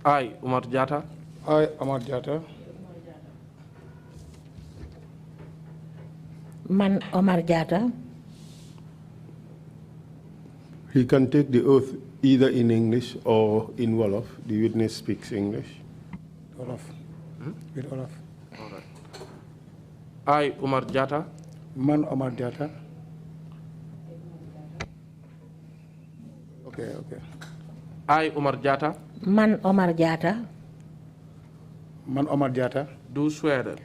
I, Omar Jatta. I, Omar Jatta. Man, Omar Jatta. He can take the oath either in English or in Wolof. The witness speaks English. Wolof. With Wolof. All right. I, Omar Jatta. Man, Omar Jatta. Okay. I, Omar Jatta. Man, Omar Jatta. Man, Omar Jatta. Do swear that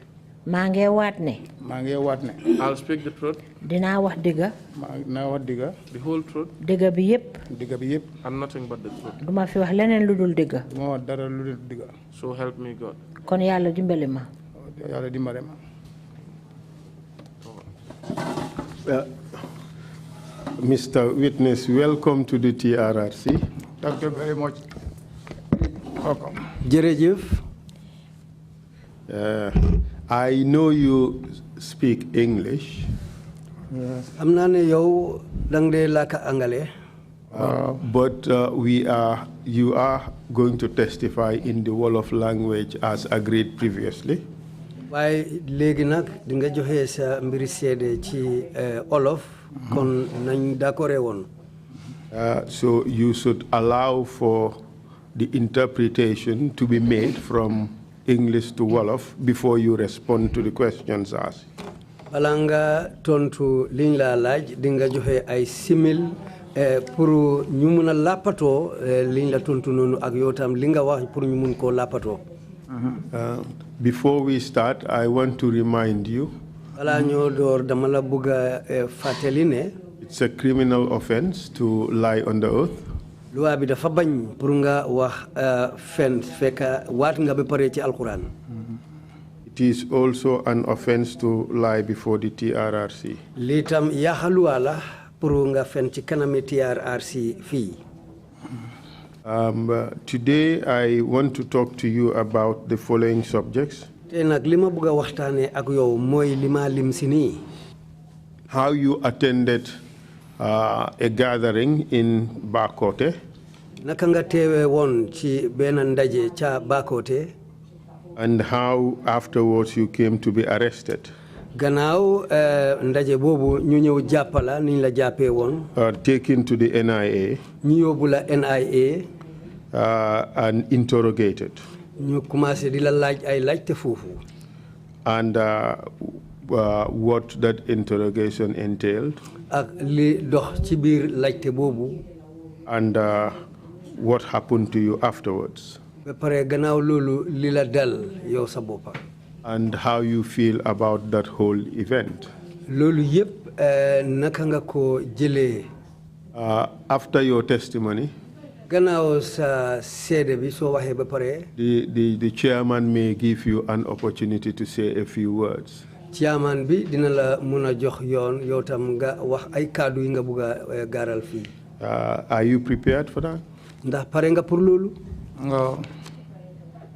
Mange watne. I'll speak the truth. Dina wax diga. The whole truth. Diga bi yep. And nothing but the truth. Duma fi wax leneen ludul diga. So help me God. Kon Yalla dimbali ma. Mr. Witness, welcome to the TRRC. Thank you very much. Welcome. Jerejef. I know you speak English. Yes. Amnane yow dangde laka angale. But you are going to testify in the Wolof language as agreed previously. Why legi nak dinga joxe sa mbiri sédé ci Wolof kon nañ d'accordé won. So you should allow for the interpretation to be made from English to Wolof before you respond to the questions asked. Balanga tontu liñ la laaj dinga joxe ay simil pour ñu mëna lapato liñ la tontu nonu ak yotam li nga wax pour ñu mën ko lapato. Before we start, I want to remind you Bala ñoo door dama la bëgga fateli ne it's a criminal offense to lie on the oath. loi bi dafa bañ pour nga wax fen fekk waat nga ba pare ci alquran. It is also an offense to lie before the TRRC. Li tam yaxaluwa la pour nga fen ci kanami TRRC fii. Today I want to talk to you about the following subjects. Te nag li ma bëgg a waxtaane ak yow mooy li ma lim si nii. How you attended a gathering in Bakote. Naka nga teewe woon ci benn ndaje ca Bakote. And how afterwards you came to be arrested. Gannaaw ndaje boobu ñu ñëw jàppala niñ la jàppee woon. Taken to the NIA. ñu yóbbu la NIA. And interrogated. ñu commencé di la laaj ay laajte foofu. And what that interrogation entailed. ak li dox ci biir laajte boobu. And what happened to you afterwards. ba pare gannaaw loolu li la dal yow sa boppa. And how you feel about that whole event. Loolu yépp naka nga ko jëlee. After your testimony. Gannaaw sa seede bi soo waxee ba pare. The chairman may give you an opportunity to say a few words. Chairman bi dina la mun a jox yoon yow tam nga wax ay kàddu yi nga bugg a gaaral fii. Are you prepared for that? Ndax pare nga pour loolu.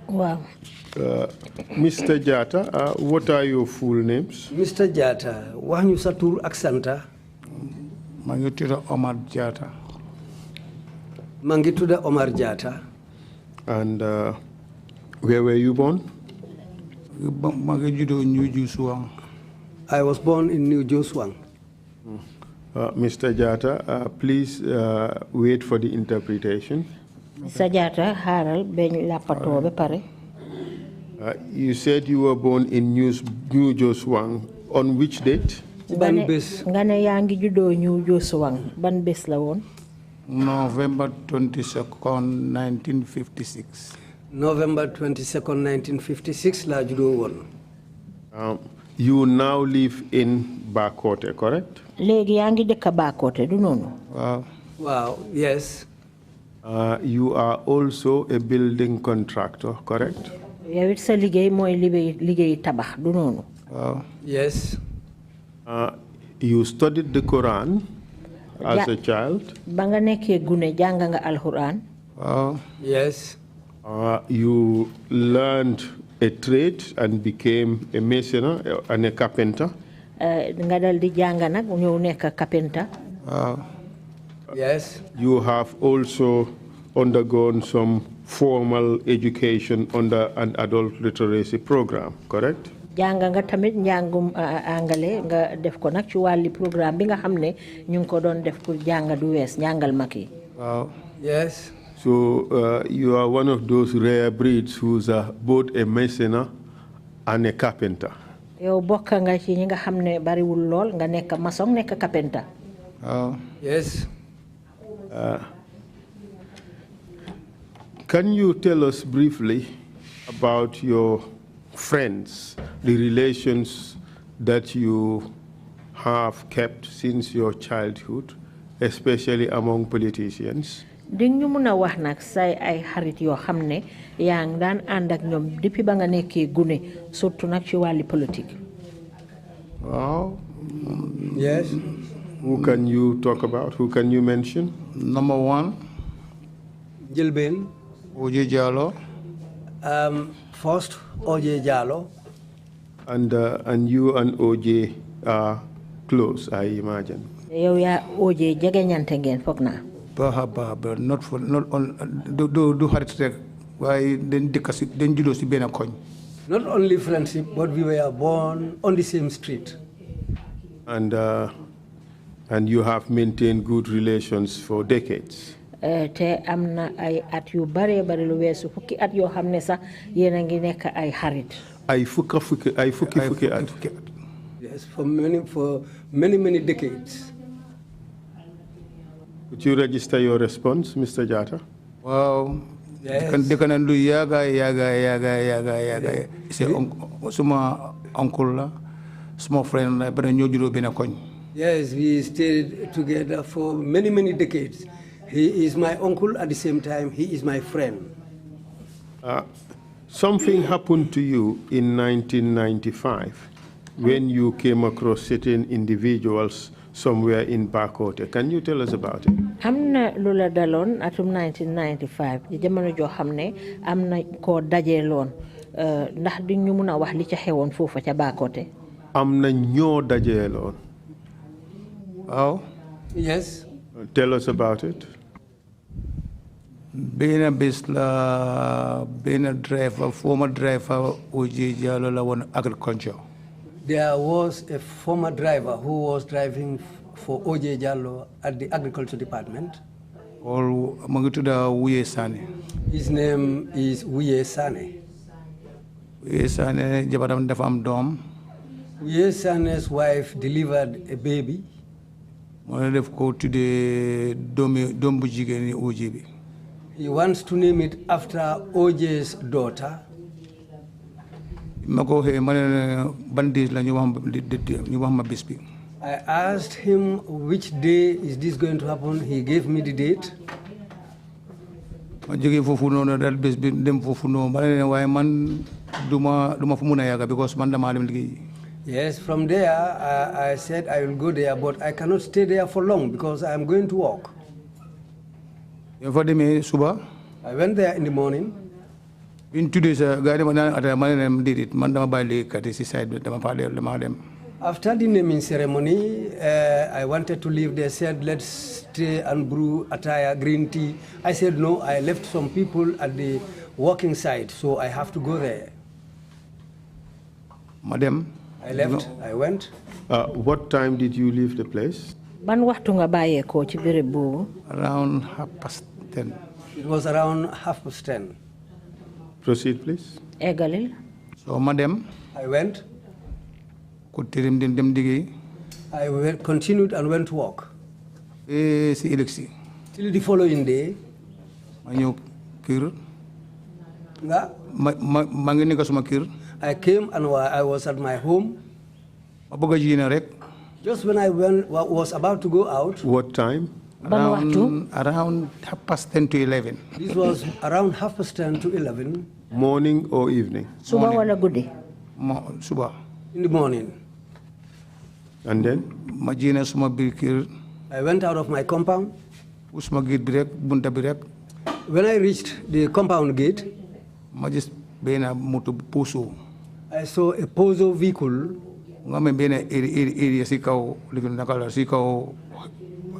Wow. Mr. Jatta, what are your full names? Mr. Jatta, wax ñu sa tur ak santa. maa ngi tudd Omar Jatta. maa ngi tudd Omar Jatta. And where were you born? maa ngi juddoo New Josuwang. I was born in New Josuwang. Mr. Jatta, please wait for the interpretation. Mr. Jatta, haral ben lapato be pare. You said you were born in New Josuwang. On which date? Ban bés. Nga ne yaa ngi juddoo New Josuwang. Ban bés la woon? November 22nd, 1956. November 22nd, 1956 laa juddoo woon. You now live in Bakote, correct? Léegi yaa ngi dëkk Bakote du noonu? Wow, yes. You are also a building contractor, correct? Yow it sa liggéey mooy liggéey tabax du noonu? Yes. You studied the Quran as a child? Ba nga nekkee gune jàng nga Alquran? Yes. You learned a trade and became a mason and a carpenter? Nga dal di jàng nag ñëw nekk carpenter? Yes. You have also undergone some formal education under an adult literacy program, correct? Janga nga tamit njangum angale nga def ko nak ci wali programme bi nga xamne ñu ko doon def pour janga du wess njangal maki. Wow. Yes. So you are one of those rare breeds who's both a masoner and a carpenter. Yow bokka nga ci ñi nga xamne bari wul lool nga nek maçon nek carpenter. Yes. Can you tell us briefly about your friends, the relations that you have kept since your childhood, especially among politicians? Ding ñu mëna wax nak say ay xarit yo xamne yaang daan and ak ñom depuis ba nga nekké gune surtout nak ci wali politique. Wow. Yes. Who can you talk about? Who can you mention? Number one, Jilbeen. Oje Jallo. First, OJ Jallo. And you and OJ are close, I imagine. Yow ya OJ jege ñante ngeen fogna. But not on do xarit rek waye den dikasi den judo ci ben koñ. Not only friendship, but we were born on the same street. And you have maintained good relations for decades. Te amna ay at yu bare bare lu wessu fukki at yo xamne sax yeena ngi nek ay xarit. Ay fukki at. Yes, for many decades. Would you register your response, Mr. Jatta? Wow. Yes. They can do yaga. Suma uncle la, small friend la, but ñoo judo ben koñ. Yes, we stayed together for many decades. He is my uncle at the same time, he is my friend. Something happened to you in 1995 when you came across certain individuals somewhere in Bakote. Can you tell us about it? Amna lula dalon atum 1995 jamono jo xamne amna ko dajelon ndax di ñu mëna wax li ci xewon fofu ca Bakote. Amna ñoo dajelon. Wow. Yes. Tell us about it. Bena bisla bena driver, former driver Oje Jallo la won agriculture. There was a former driver who was driving for OJ Jallo at the agriculture department. Or mangituda Wuye Sane. His name is Wuye Sane. Wuye Sane jabaram dafa am dom. Wuye Sane's wife delivered a baby. Mo def ko tudé dom bu jigéen OJ bi. He wants to name it after OJ's daughter. I asked him which day is this going to happen. He gave me the date. Yes, from there I said I will go there, but I cannot stay there for long because I am going to work. I went there in the morning. In 2 days, after the naming ceremony, I wanted to leave. They said, let's stay and brew attaya, green tea. I said, no, I left some people at the working site, so I have to go there. Madam, I left, I went. What time did you leave the place? Ban waxtu nga bayé ko ci béréb bobu? Around 10:30. It was around 10:30. Proceed, please. Egalil. So, madam, I went. I continued and went to work. Till the following day, I came and I was at my home. Just when I was about to go out. What time? Around 10:30 to 11. This was around 10:30 to 11. Morning or evening? Suba wala guddi? Suba. In the morning. And then? I went out of my compound. When I reached the compound gate, I saw a Pozo vehicle.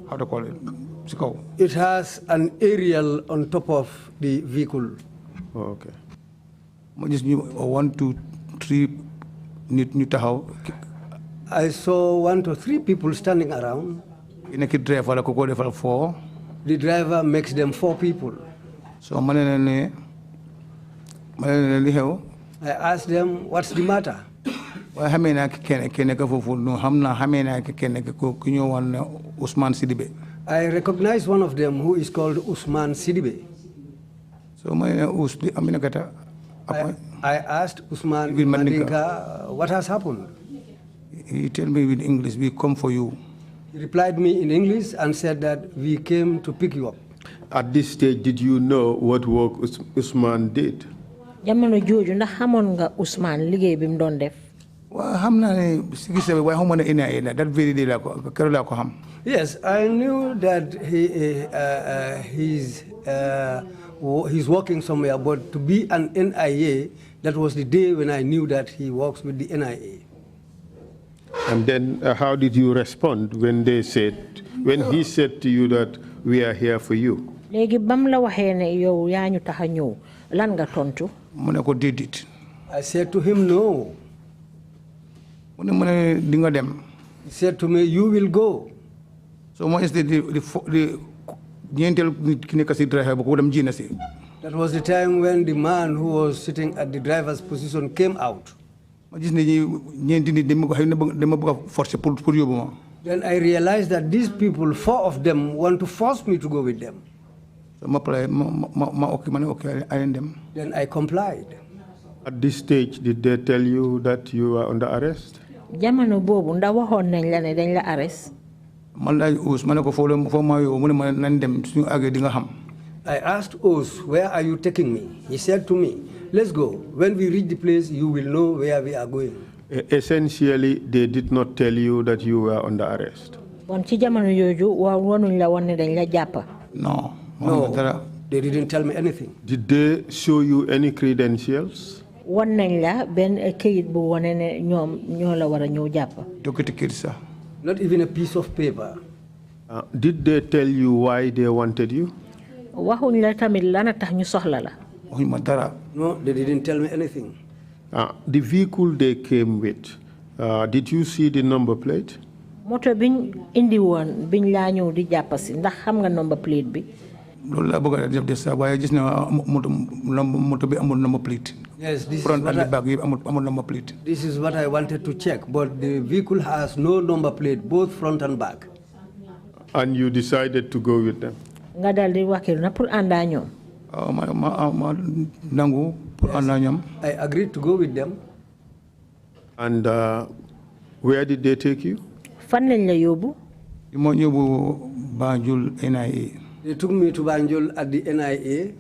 How to call it? It has an aerial on top of the vehicle. Oh, okay. 1, 2, 3 ñu taxaw. I saw 1 to 3 people standing around. Driver la ko defal 4. The driver makes them 4 people. So ma ne li xew. I asked them, what's the matter? Waaye xamee naa kenn ka foofu no xam naa xamee naa kenn ku ñu woon Ousmane Sidibé. I recognize one of them who is called Ousmane Sidibé. So ma ne Amina Kata. I asked Ousmane Mandinka, what has happened? He told me with English, we come for you. He replied me in English and said that we came to pick you up. At this stage, did you know what work Ousmane did? Jamono joju ndax xamone nga Ousmane liggéey bi mu doon def. Wa xamna ne sigise way xamone ina that very day la ko kero la ko xam. Yes, I knew that he's working somewhere, but to be an NIA, that was the day when I knew that he works with the NIA. And then how did you respond when he said to you that we are here for you? Legi bam la waxé né yow yañu taxa ñew lan nga tontu? Mu ne ko dédit. I said to him no. Mu ne di nga dem. He said to me, you will go. So mo is the ñentel ki nekk ci driver bu ko dem jina ci. That was the time when the man who was sitting at the driver's position came out. Then I realized that these people, 4 of them, want to force me to go with them. Then I complied. At this stage, did they tell you that you are under arrest? Jamono bobu nda waxon nañ la ne dañ la arrest. I asked Os, where are you taking me? He said to me, let's go. When we reach the place, you will know where we are going. Essentially, they did not tell you that you were under arrest. No. No, they didn't tell me anything. Did they show you any credentials? Not even a piece of paper. Did they tell you why they wanted you? No, they didn't tell me anything. The vehicle they came with, did you see the number plate? Moto biñ indi won biñ la ñew di jappasi ndax xam nga number plate bi. Lolu la bëgg def des waye gis na moto bi amul number plate. Yes, this front and the back amul number plate. This is what I wanted to check, but the vehicle has no number plate, both front and back. And you decided to go with them? Nga dal di wakil na pour anda ñom. I agreed to go with them. And where did they take you? Fan lañ la yobbu? Mo ñobu Banjul NIA. They took me to Banjul at the NIA.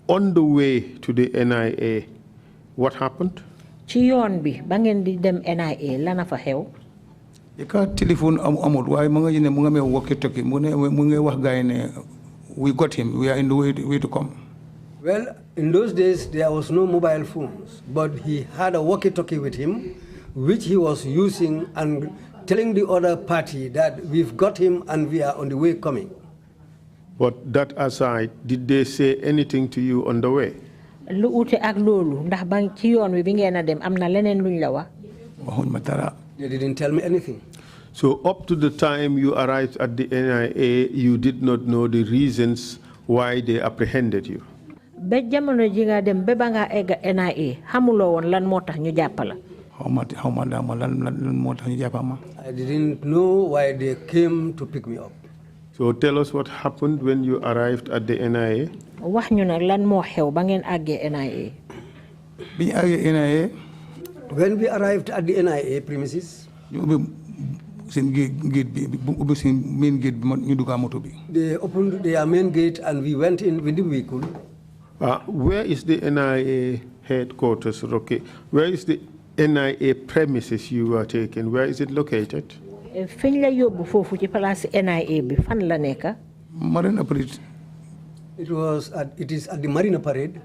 On the way to the NIA, what happened? Ci yoon bi ba ngeen di dem NIA lana fa xew? Ka telephone amul waye mo nga jine mo nga me walkie talkie mo nga wax gaay ne we got him, we are in the way to come. Well, in those days there was no mobile phones, but he had a walkie-talkie with him, which he was using and telling the other party that we've got him and we are on the way coming. But that aside, did they say anything to you on the way? Lu uté ak lolu ndax ba ci yoon wi bi ngeena dem amna leneen luñ la wax? They didn't tell me anything. So up to the time you arrived at the NIA, you did not know the reasons why they apprehended you? Be jamono ji nga dem be ba nga egg NIA xamulo won lan motax ñu jappala? I didn't know why they came to pick me up. So tell us what happened when you arrived at the NIA. Wax ñu nak lan mo xew ba ngeen àggé NIA? Bi ñu àggé NIA, when we arrived at the NIA premises, they opened their main gate and we went in with the vehicle. Where is the NIA headquarters? Okay. Where is the NIA premises you were taken? Where is it located? Fiñ la yobbu fofu ci place NIA bi fan la nekk? Marina Parade. It is at the Marina Parade.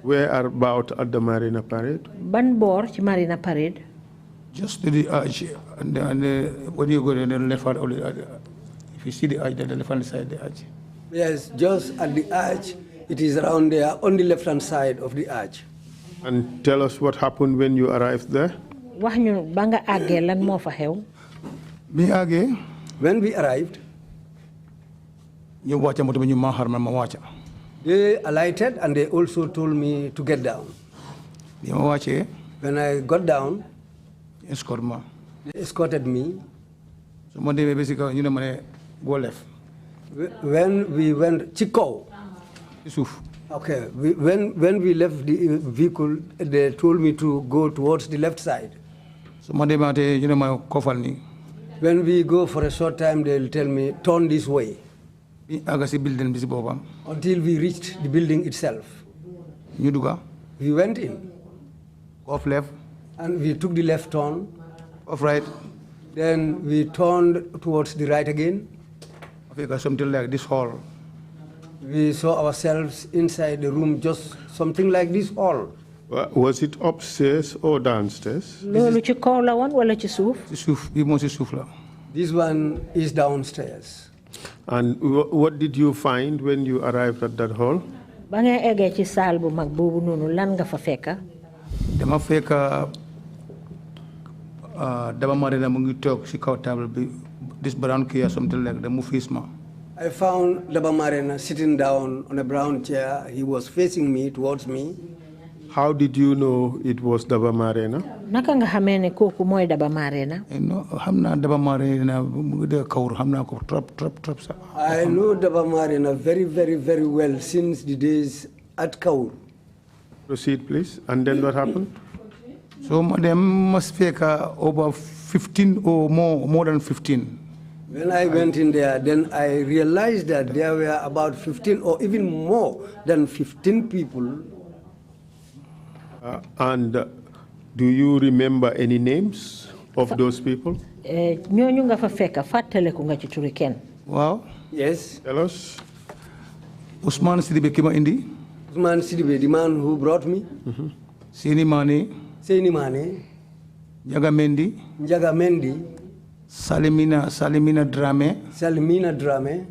Where about at the Marina Parade? Ban bor ci Marina Parade? Just to the arch and when you go to the left side, if If you see the arch, the left-hand side, the arch. Yes, just at the arch. It is around there on the left-hand side of the arch. And tell us what happened when you arrived there. wax ñu ba nga àggee lan moo fa xew. Bi àggee. When we arrived, ñu wàcce moto bi ñu maaxar ma wàcce. they alighted and they also told me to get down. Bi ma wàccee. When I got down, they escorted me. So ma demee ba si kaw ñu ne ma ne go left. When we went ci kaw. Ci suuf. Okay, when we left the vehicle, they told me to go towards the left side. So ma demaatee ñu ne ma kofal nii. When we go for a short time, they'll tell me, turn this way. Building Until we reached the building itself. We went in. Off left. And we took the left turn. Off right. Then we turned towards the right again. Something like this hall. We saw ourselves inside the room, just something like this hall. Was it upstairs or downstairs? This one is downstairs. And what did you find when you arrived at that hall? Dama fekk Daba Marina mu ngi toog ci kaw table bi this brown chair something like that mu face ma. I found Daba Marina sitting down on a brown chair. He was facing me, towards me. How did you know it was Daba Marina? Naka nga xamee ne kooku mooy Daba Marina? No, xam naa Daba Marina mu ngi dee kawur xam naa ko trop sax. I know Daba Marina very, very, very well since the days at Kaur. Proceed, please. And then what happened? So madam must fekk over 15 or more than 15. When I went in there, then I realized that there were about 15 or even more than 15 people. And do you remember any names of those people? ñooñu nga fa fekk fàttaliku nga ci turi kenn. Wow. Yes. Tell us. Usman Sidibe ki ma indi. Usman Sidibe, the man who brought me. Seni Mane. Seni Mane. Njaga Mendi. Njaga Mendi. Salimina Drame. Salimina Drame.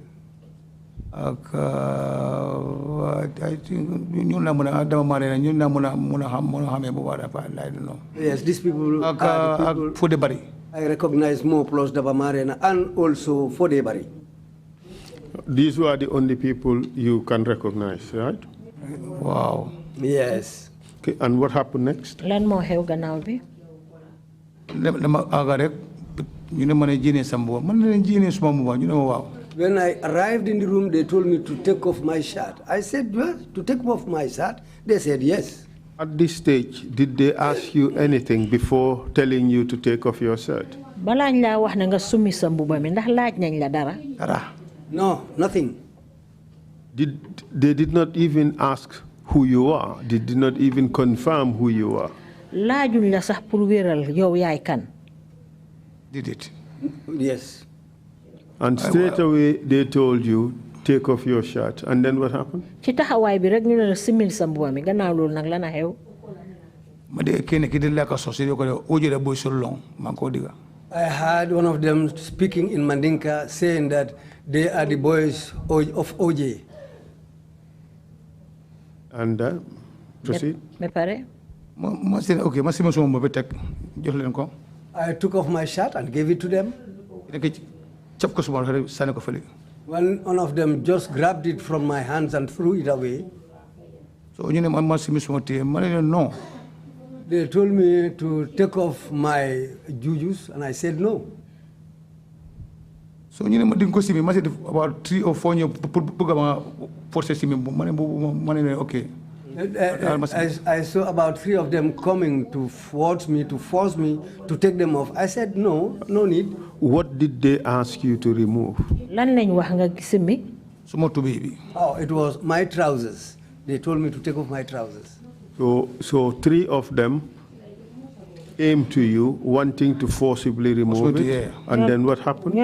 I think ñun la mëna Daba Marina ñun la mëna xamé bu wara fa I don't know. Yes, these people are the people Fode Bari. I recognize more plus Daba Marina and also Fode Bari. These were the only people you can recognize, right? Wow. Yes. Okay, and what happened next? Lan moo xew gannaaw bi? Dama aga rek ñu ne mané jine sambo man leen jine suma mu ñu ne waaw. When I arrived in the room, they told me to take off my shirt. I said, well, to take off my shirt? They said, yes. At this stage, did they ask you anything before telling you to take off your shirt? Balaañ laa wax na nga summi sa mbuba mi ndax laaj nañ la dara? No, nothing. They did not even ask who you are. They did not even confirm who you are. Laajuñ la sax pour wéral yow yaay kan? Did it? Yes. And straight away they told you, take off your shirt. And then what happened? Ci taxawaay bi rek ñu ne la simil sa mbuba mi gannaaw loolu nag lan a xew? Ma de kenn ki di la ka sosi ko de oje da boy solong man ko diga. I heard one of them speaking in Mandinka saying that they are the boys of OJ. And proceed. Me pare? Ma seen okay, ma sima suma mbobe tek jox leen ko. I took off my shirt and gave it to them. One of them just grabbed it from my hands and threw it away. So no. They told me to take off my jujus, and I said no. So about 3 or 4 okay. I saw about 3 of them coming towards me to force me to take them off. I said, no, no need. What did they ask you to remove? Oh, it was my trousers. They told me to take off my trousers. So 3 of them came to you wanting to forcibly remove it. And then what happened?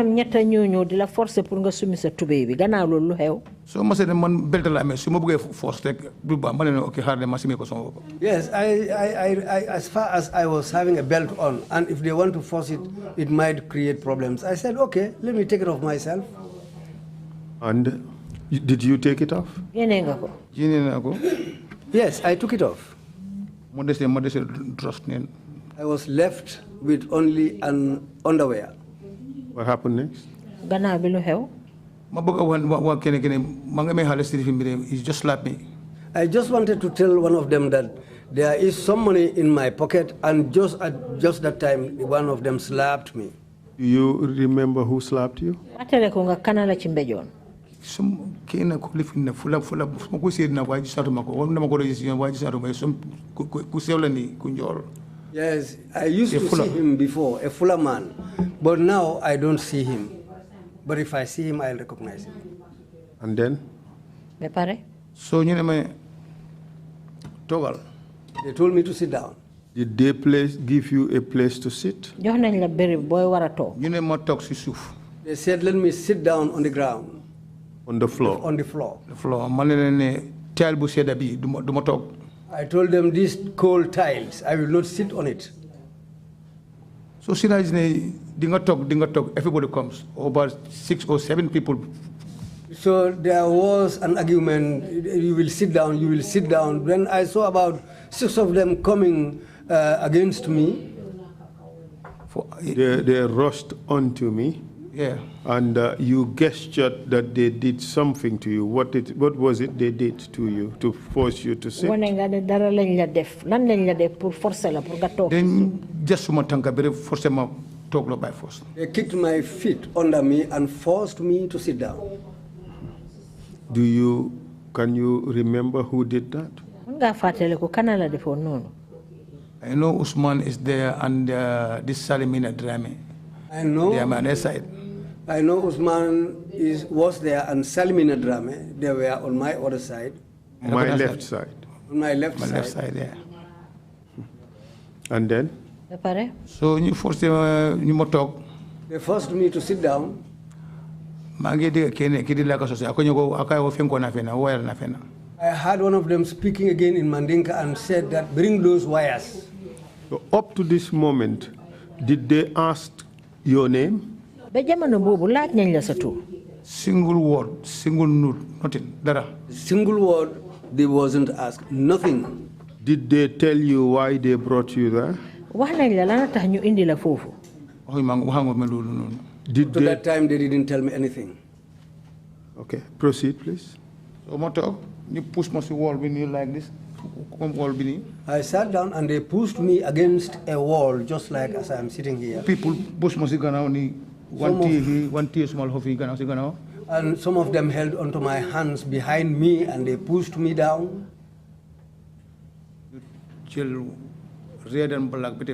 So I said, man, better like me. So I force take. Okay, hard yes, as far as I was having a belt on, and if they want to force it, it might create problems. I said, okay, let me take it off myself. And did you take it off? Yes, I took it off. I was left with only an underwear. What happened next? He just slapped me. I just wanted to tell one of them that there is some money in my pocket, and just at that time, one of them slapped me. Do you remember who slapped you? Some kena kulifina fula makusi na waji saru mako wamna makoro yisi waji saru mai some kusela ni kunjol. Yes, I used to see him before, a fuller man, but now I don't see him. But if I see him, I'll recognize him. And then? So you know togal. They told me to sit down. Did they give you a place to sit? You know more talk suf. They said, let me sit down on the ground. On the floor? On the floor. The floor. I told them, these cold tiles, I will not sit on it. So dinga talk, everybody comes. About 6 or 7 people. So there was an argument, you will sit down, you will sit down. When I saw about 6 of them coming against me. They rushed onto me. Yeah. And you gestured that they did something to you. What was it they did to you to force you to sit? Then just force by force. They kicked my feet under me and forced me to sit down. Can you remember who did that? I know Usman is there and this Salimina Drame. I know. They are on their side. I know Usman was there and Salimina Drame. They were on my other side. My left side. On my left side. My left side, yeah. And then? So you forced you talk. They forced me to sit down. I had one of them speaking again in Mandinka and said that bring those wires. So up to this moment, did they ask your name? Single word, single note, nothing. Single word, they wasn't asked, nothing. Did they tell you why they brought you there? To that time, they didn't tell me anything. Okay, proceed, please. So, you push my wall like this. I sat down and they pushed me against a wall, just like as I'm sitting here. People push my one tear small and some of them held onto my hands behind me and they pushed me down. Red and black, red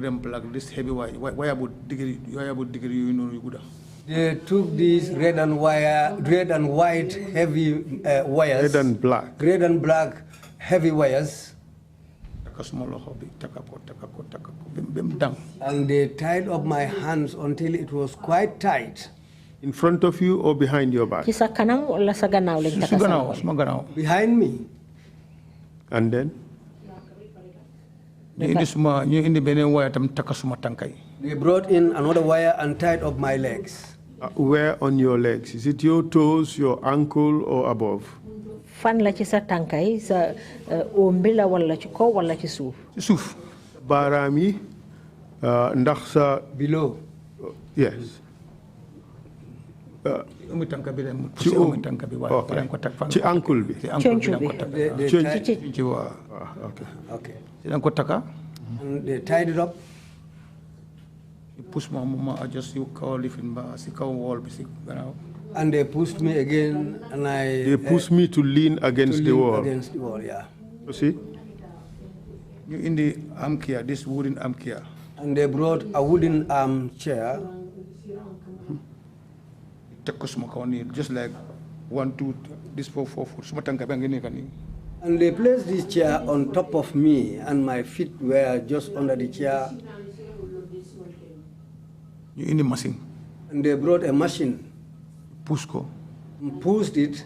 and black, this heavy wire. Why about degree? You know you good. They took these red and white heavy wires. Red and black. Red and black heavy wires. And they tied up my hands until it was quite tight. In front of you or behind your back? Behind me. And then? They brought in another wire and tied up my legs. Where on your legs? Is it your toes, your ankle, or above? Fan la ci sa tankay sa ombila wala ci ko wala ci suuf. Ci suuf. Baaraam yi ndax sa below. Yes. Ci ankle bi. Okay. And they tied it up. You push my mama, I just you call lifting wall. And they pushed me again, and They pushed me to lean against the wall. Against the wall, yeah. See? You in the armchair, this wooden armchair. And they brought a wooden armchair. Just like 1, 2, this 4 foot. And they placed this chair on top of me, and my feet were just under the chair. You in the machine. And they brought a machine. Pushko. Pushed it.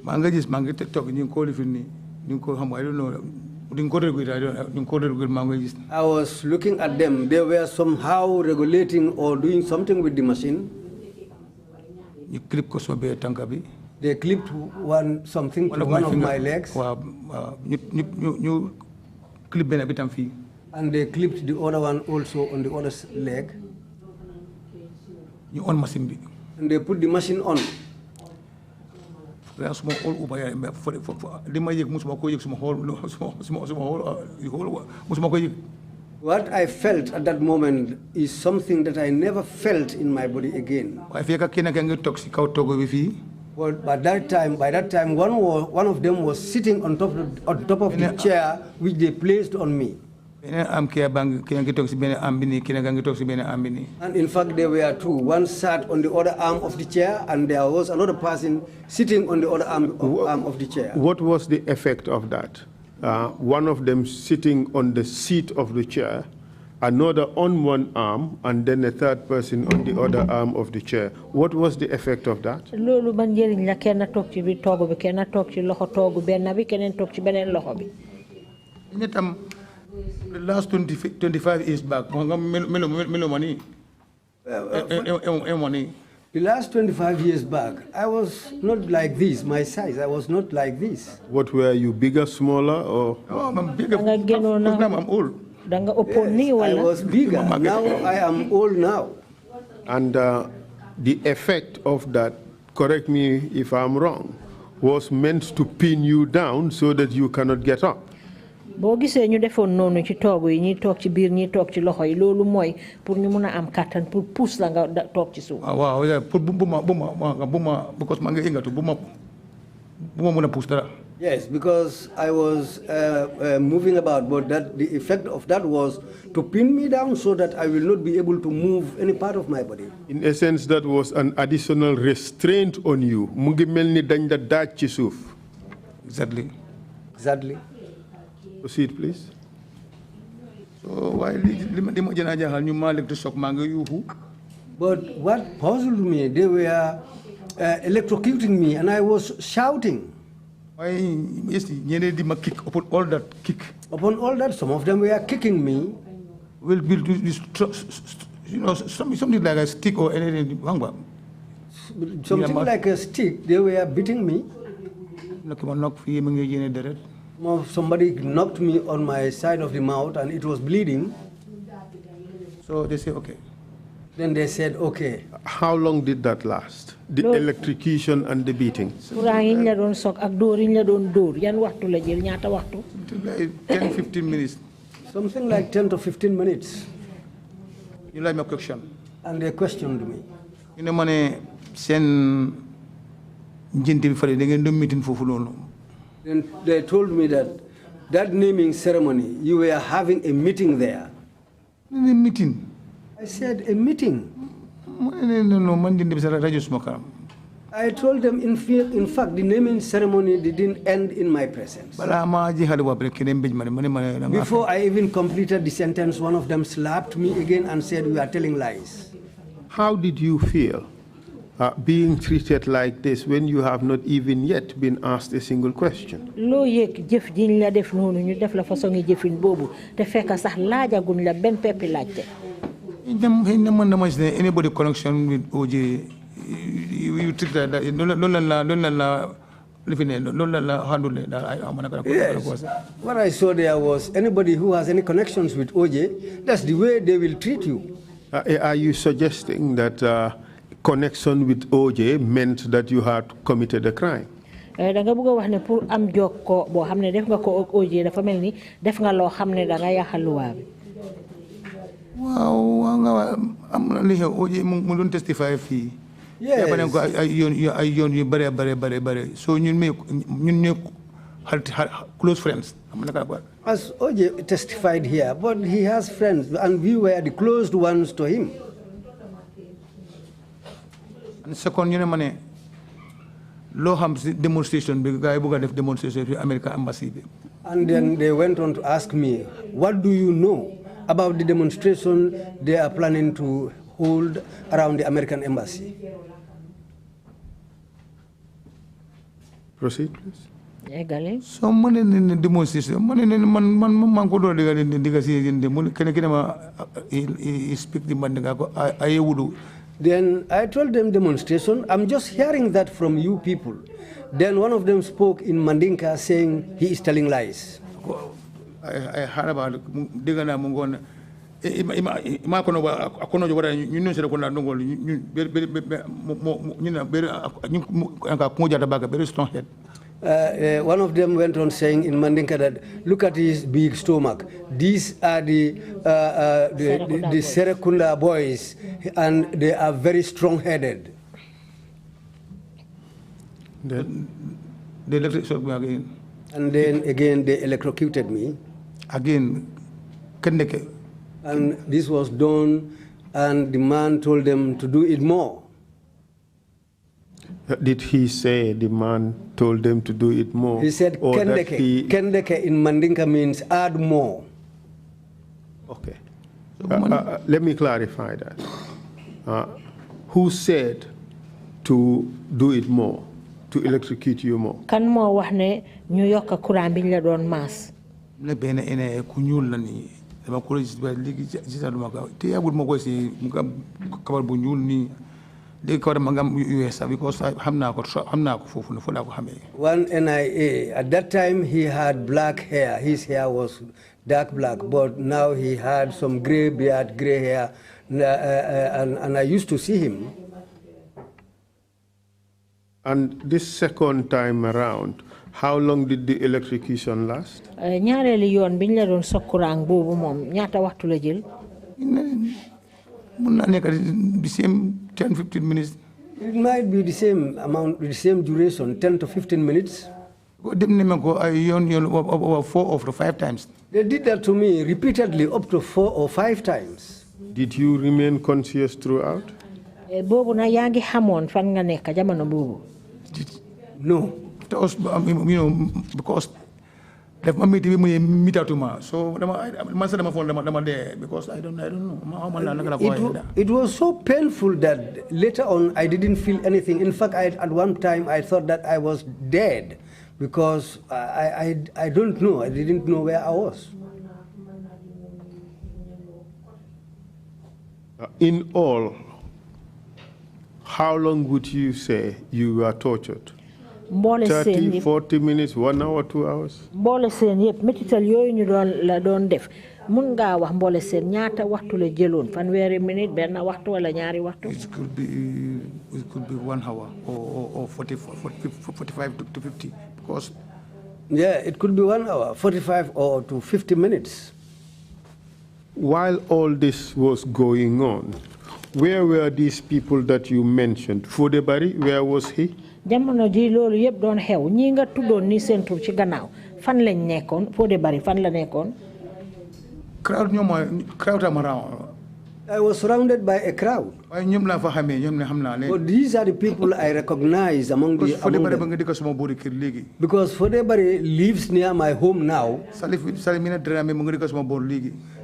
I don't know. I was looking at them. They were somehow regulating or doing something with the machine. ñu clip ko sama bee tànka bi. They clipped something to one of my legs. waaw ñu clip benn bi tam fii. And they clipped the other one also on the other leg. ñu on machine bi. And they put the machine on. suma xool uba yaay li ma yëg musuma ko yëg suma xool musuma ko yëg. What I felt at that moment is something that I never felt in my body again. waaye fekk kenn ka ngi toog si kaw toogo bi fii. Well, by that time, one of them was sitting on top of the chair which they placed on me. And in fact, there were two. One sat on the other arm of the chair, and there was another person sitting on the other arm of the chair. What was the effect of that? One of them sitting on the seat of the chair, another on one arm, and then a third person on the other arm of the chair. What was the effect of that? The last 25 years back, the last 25 years back, I was not like this. My size, I was not like this. What were you, bigger, smaller, or? Oh, I'm bigger. I'm old. Yes, I was bigger. Now I am old now. And the effect of that, correct me if I'm wrong, was meant to pin you down so that you cannot get up. Boo gisee ñu defoon noonu ci toogu yi ñi toog ci biir ñi toog ci loxo yi loolu mooy pour ñu mun a am kattan pour pousse la nga toog ci suuf. waaw pour bu ma because maa ngi yëngatu bu ma mun a pousse dara. Yes, because I was moving about, but the effect of that was to pin me down so that I will not be able to move any part of my body. In essence, that was an additional restraint on you. Mu ngi mel ni dañ la daaj ci suuf. Exactly. Exactly. Proceed, please. So why but what puzzled me, they were electrocuting me, and I was shouting. Why yes, kick upon all that kick. Upon all that, some of them were kicking me. Will something like a stick or anything. Something like a stick. They were beating me. Somebody knocked me on my side of the mouth and it was bleeding. So they say, okay. Then they said, okay. How long did that last? The electrocution and the beating? 10, 15 minutes. Something like 10 to 15 minutes. You like my question? And they questioned me. You know, money send meeting for And they told me that naming ceremony, you were having a meeting there. A meeting? I said, a meeting? No. I told them, in fact, the naming ceremony didn't end in my presence. Before I even completed the sentence, one of them slapped me again and said, we are telling lies. How did you feel being treated like this when you have not even yet been asked a single question? Anybody connection with OJ, you treat that, yes. What I saw there was anybody who has any connections with OJ, that's the way they will treat you. Are you suggesting that connection with OJ meant that you had committed a crime? Wow, I'm going to testify fee. Yes. So you close friends. As OJ testified here, but he has friends, and we were the closed ones to him. And second, you know, law harms demonstration because demonstration to American embassy. And then they went on to ask me, what do you know about the demonstration they are planning to hold around the American embassy? Proceed, please. So money in the demonstration, money in man go he speak the man I would Then I told them demonstration. I'm just hearing that from you people. Then one of them spoke in Mandinka saying he is telling lies. I heard about Digana Mungon. Ima kono akono jwara nyunu sere kono ndongol nyuna bere anka kunja tabaga very strong head. One of them went on saying in Mandinka that look at his big stomach. These are the Serekunda boys, and they are very strong-headed. They electrocuted me again. And then again they electrocuted me. Again, kendeke. And this was done, and the man told them to do it more. Did he say the man told them to do it more? He said, kendeke. Kendeke in Mandinka means add more. Okay. Let me clarify that. Who said to do it more, to electrocute you more? Kan mo wax ne ñu yokk courant biñ la doon maas. Ne ben ene ku ñuul la ni dama ko gis ba legi ci sa duma ko te yagul mako ci mu kabar bu ñuul ni legi ko dama ngam USA because xamna ko fofu ne fu la ko xamé. One NIA, at that time he had black hair. His hair was dark black, but now he had some gray beard, gray hair, and I used to see him. And this second time around, how long did the electrocution last? Ñaareelu yoon biñ la doon sokkurang boobu moom ñaata waxtu la jël? Mun na nekk the same 10-15 minutes. It might be the same amount, the same duration, 10 to 15 minutes. Dem ne ko ay yoon over 4 or 5 times. They did that to me repeatedly, up to 4 or 5 times. Did you remain conscious throughout? Boobu na yaa ngi xamoon fan nga nekk jamono boobu. No. Because dama meetatuma so dama phone dama there because I don't know. It was so painful that later on I didn't feel anything. In fact, at one time I thought that I was dead because I don't know. I didn't know where I was. In all, how long would you say you were tortured? 30, 40 minutes, 1 hour, 2 hours? Mboole seen yëpp métital yooyu ñu la doon def mun ngaa wax mboole seen ñaata waxtu la jëloon fanweeri minute benn waxtu wala ñaari waxtu. It could be 1 hour or 45 to 50 because. Yeah, it could be 1 hour, 45 or to 50 minutes. While all this was going on, where were these people that you mentioned? Fodebari, where was he? Jamono ji loolu yëpp doon xew ñi nga tuddoon ni seen tur ci gannaaw fan lañ nekkoon Fodebari fan la nekkoon. Crowd am around. I was surrounded by a crowd. But these are the people I recognize among them. Because Fodebari lives near my home now.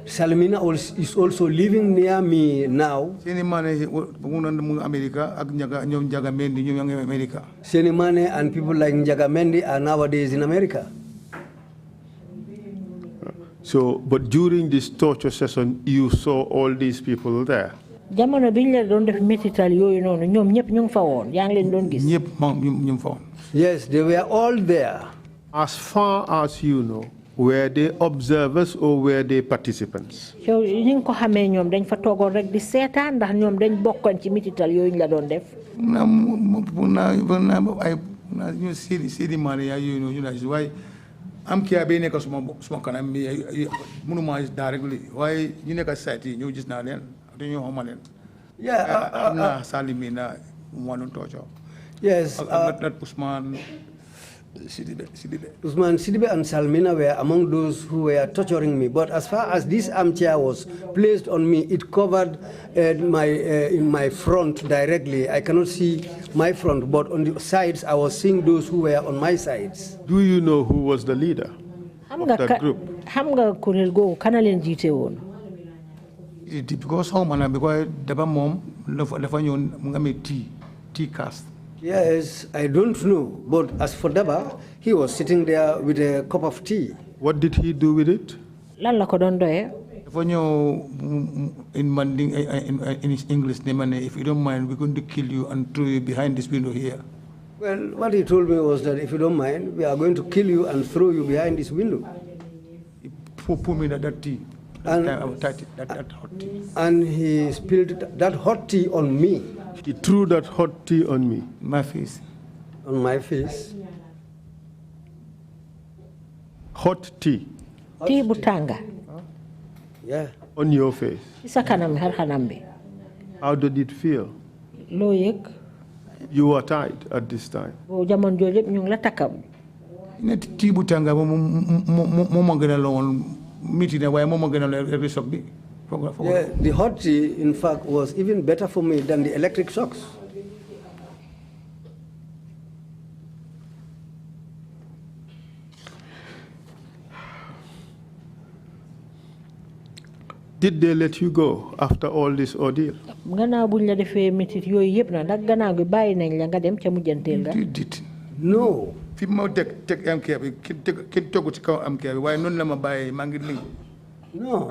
Salimina is also living near me now. Senimane and people like Njagamendi are nowadays in America. So, but during this torture session, you saw all these people there? Jamono biñ la doon def métital yooyu noonu ñoom ñëpp ñu ngi fa woon yaa ngi leen doon gis. Yes, they were all there. As far as you know, were they observers or were they participants? So ñu ngi ko xamee ñoom dañ fa toogoon rek di seetaan ndax ñoom dañ bokkoon ci métital yooyu la doon def. I'm here being a smoke and I'm Munuma is directly. Why you never said you just now then? Do you know how many? Yeah, I'm not Salimina, one torture. Yes, not Usman Usman Sidibe and Salmina were among those who were torturing me. But as far as this armchair was placed on me, it covered in my front directly. I cannot see my front, but on the sides, I was seeing those who were on my sides. Do you know who was the leader of that group? Because how man because the mom tea cast. Yes, I don't know. But as for Daba, he was sitting there with a cup of tea. What did he do with it? The in Manding, in his English, if you don't mind, we're going to kill you and throw you behind this window here. Well, what he told me was that if you don't mind, we are going to kill you and throw you behind this window. He put me that tea. That hot tea. And he spilled that hot tea on me. He threw that hot tea on me. My face. On my face. Hot tea. Tea butanga. Yeah. On your face. How did it feel? You were tied at this time. Tea butanga Yeah, the hot tea, in fact, was even better for me than the electric shocks. Did they let you go after all this ordeal? No. No.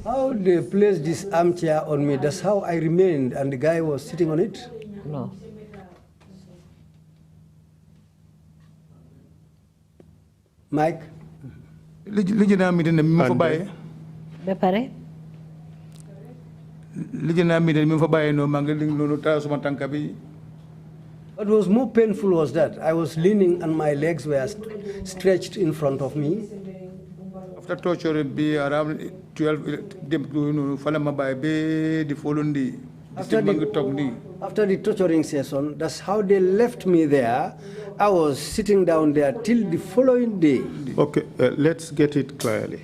How they placed this armchair on me, that's how I remained, and the guy was sitting on it? No. Mike? What was more painful was that I was leaning and my legs were stretched in front of me. After torture, be around 12, After the torturing session, that's how they left me there. I was sitting down there till the following day. Okay, let's get it clearly.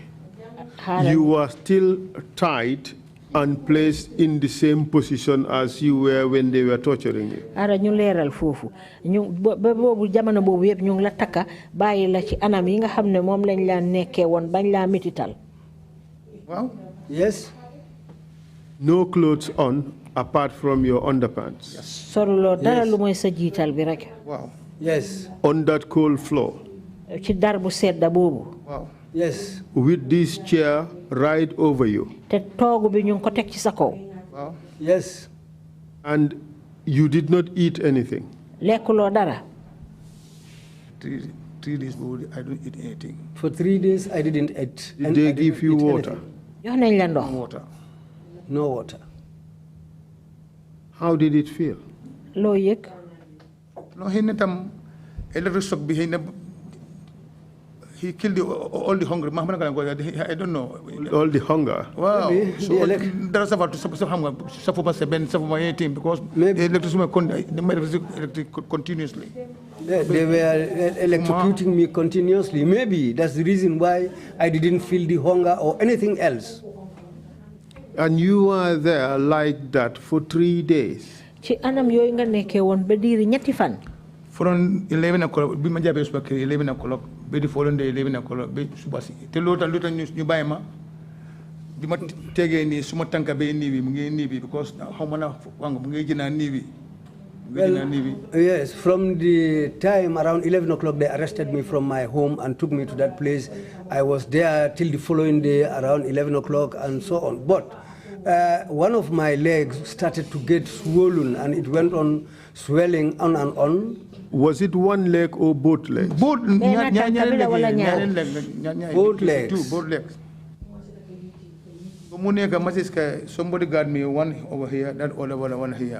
You were still tied and placed in the same position as you were when they were torturing you. Ara ñu leeral foofu ñu boobu jamono boobu yëpp ñu ngi la takka bàyyi la ci anam yi nga xam ne moom lañ la nekkee woon bañ laa mitital. Wow. Yes. No clothes on apart from your underpants. Soluloo dara lu mooy sa jiital bi rek. Wow. Yes. On that cold floor. Ci dar bu sedda boobu. Wow. Yes. With this chair right over you. Te toogu bi ñu ngi ko teg ci sa kaw. Wow. Yes. And you did not eat anything. Lekkuloo dara. 3 days I don't eat anything. For 3 days I didn't eat. Did they give you water? Jox nañ la ndox. Water. No water. How did it feel? Loo yëg. No, electric shock behind he killed all the hungry. I don't know. All the hunger. Wow. Maybe So that's about to because the electric continuously. They were electrocuting me continuously. Maybe that's the reason why I didn't feel the hunger or anything else. And you were there like that for 3 days. Ci anam yooyu nga nekkee woon ba diiri ñetti fan. From 11 o'clock, we may 11 o'clock, be the following day 11 o'clock, be subasi. The Lord and Luton news, you buy ma. You might take any Sumatanka be Navy because how many Navy. Well, yes, from the time around 11 o'clock, they arrested me from my home and took me to that place. I was there till the following day around 11 o'clock and so on. But one of my legs started to get swollen and it went on swelling on and on. Was it one leg or both legs? Both legs. Both legs. Both legs. Somebody got me one over here, that other one here.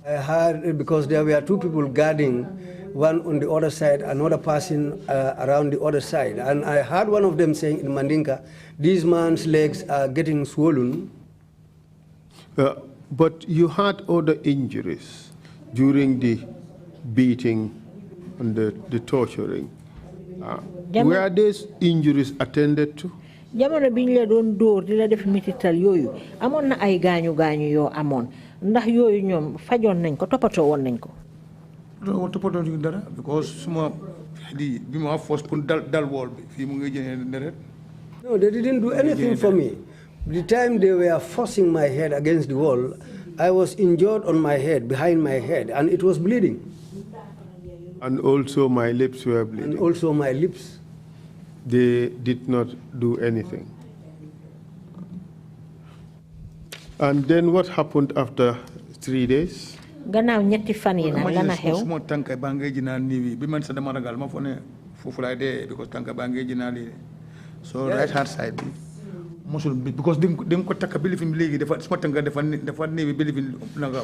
I heard because there were 2 people guarding, one on the other side, another person around the other side. And I heard one of them saying in Mandinka, this man's legs are getting swollen. But you had other injuries during the beating and the torturing. Were these injuries attended to? Jamono biñ la doon dóor di la def mitital yooyu amoon na ay gaañu gaañu yoo amoon ndax yooyu ñoom fajoon nañ ko toppatoo woon nañ ko. Toppatoo dara because suma di bi ma force pour dal wall bi fii mu ngi jëne deret. No, they didn't do anything for me. The time they were forcing my head against the wall, I was injured on my head, behind my head, and it was bleeding. And also my lips were bleeding. And also my lips. they did not do anything. And then what happened after 3 days? Gannaaw ñetti fan yi nag lana xew. Suma tanka bangé jina niwi bi man sa dama ragal ma fone fofu lay dé because tanka bangé jina li. So right hand side bi musul because dem ko takka bilifin legi dafa suma tanka dafa niwi bilifin nanga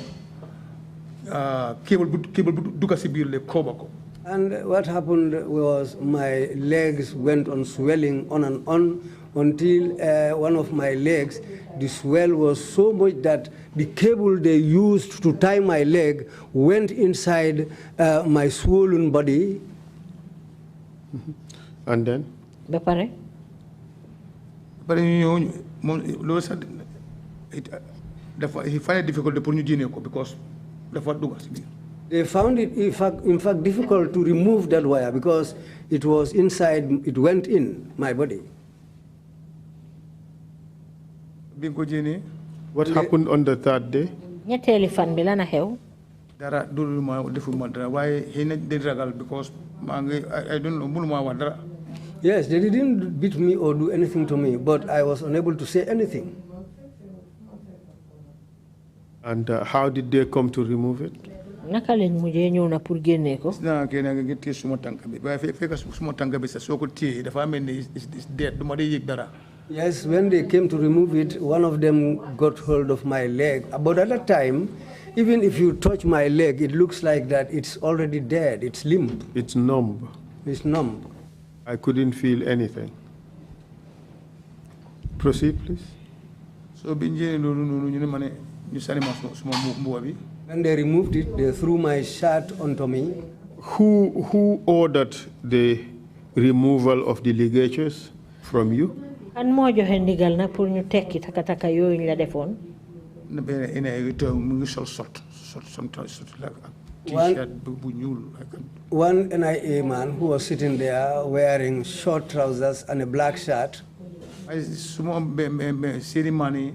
cable bu duga ci biir le ko bako. And what happened was my legs went on swelling on and on until one of my legs, the swell was so much that the cable they used to tie my leg went inside my swollen body. And then? Ba pare? But he find it difficult pour ñu jéné ko because dafa duga ci biir. They found it, in fact, difficult to remove that wire because it was inside, it went in my body. What happened on the third day? Because I don't know. Yes, they didn't beat me or do anything to me, but I was unable to say anything. And how did they come to remove it? Naka lañ mujé ñëw na pour génné ko. Na kéna nga téé suma tank bi ba fekk suma tank bi sa soko téé dafa melni is dead duma day yek dara. Yes, when they came to remove it, one of them got hold of my leg. But at that time, even if you touch my leg, it looks like that it's already dead. It's limp. It's numb. It's numb. I couldn't feel anything. Proceed, please. So binjé lolu nonu ñu mané ñu sani ma suma mbuba bi. When they removed it, they threw my shirt onto me. Who ordered the removal of the ligatures from you? Kan mo joxe ndigal na pour ñu tekki taka yoyu ñu la defoon. Na ben ene to mu ngi sol sot la t-shirt bu ñuul. One NIA man who was sitting there wearing short trousers and a black shirt. Ay suma ceremony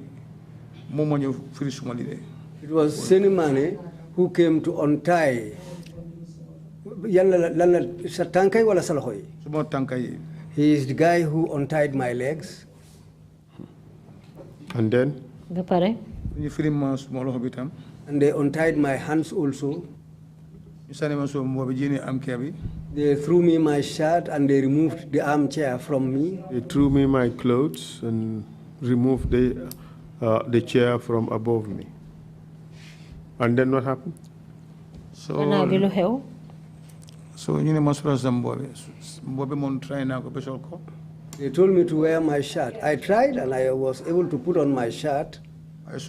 mo mo ñu firi suma li. It was Senimane who came to untie. He is the guy who untied my legs. And then? And they untied my hands also. They threw me my shirt and they removed the armchair from me. They threw me my clothes and removed the chair from above me. And then what happened? So you know, they told me to wear my shirt. I tried and I was able to put on my shirt. I was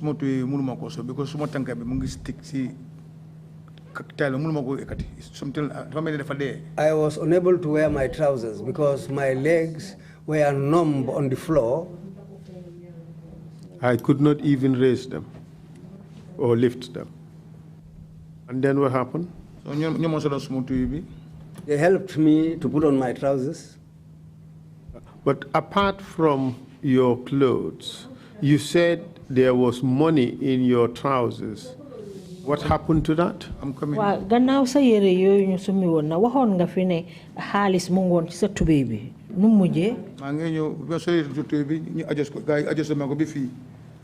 unable to wear my trousers because my legs were numb on the floor. I could not even raise them or lift them. And then what happened? They helped me to put on my trousers. But apart from your clothes, you said there was money in your trousers. What happened to that? I'm coming. Gannaaw sa yére yooyu ñu sumi woon na waxoon nga fi ne xaalis mu ngoon ci sa tubéy bi nu mujjee. maa ngi ñëw bi sori tubéy bi ñu adjust ko gars yi adjust ma ko bi fii.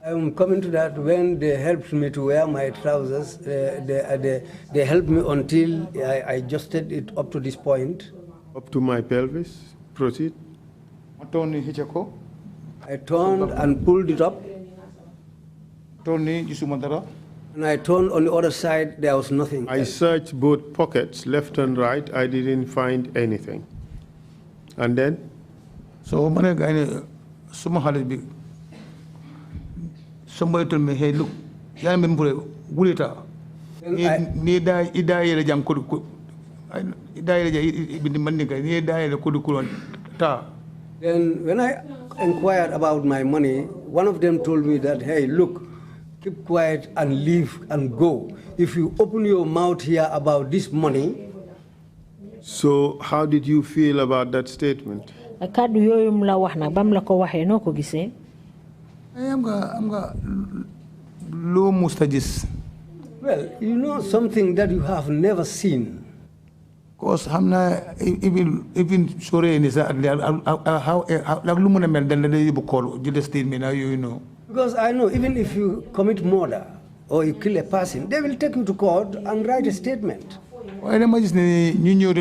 I'm coming to that. When they helped me to wear my trousers, they helped me until I adjusted it up to this point. Up to my pelvis. Proceed. I turned and pulled it up. And I turned on the other side, there was nothing. I searched both pockets, left and right. I didn't find anything. And then? So, somebody told me, hey, look, then when I inquired about my money, one of them told me that, hey, look, keep quiet and leave and go. If you open your mouth here about this money. So how did you feel about that statement? I'm low mustajis. Well, you know something that you have never seen. Because even sorry in how mel then you call the statement now you know. Because I know even if you commit murder or you kill a person, they will take you to court and write a statement. Why am I just you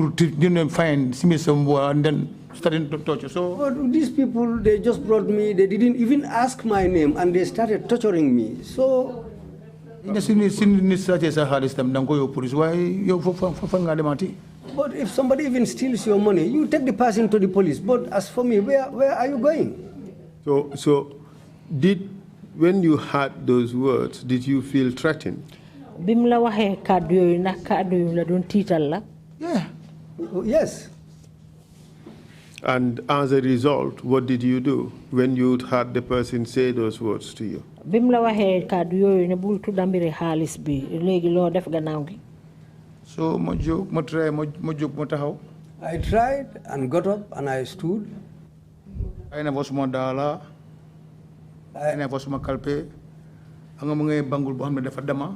to find somewhere and then starting to torture? So But these people, they just brought me, they didn't even ask my name and they started torturing me. So why you but if somebody even steals your money, you take the person to the police. But as for me, where are you going? So when you heard those words, did you feel threatened? Yeah. Yes. And as a result, what did you do when you heard the person say those words to you? So I tried and got up and I stood. I never was mandala. I never was makalpe. Angamanga bangul boham de fadama.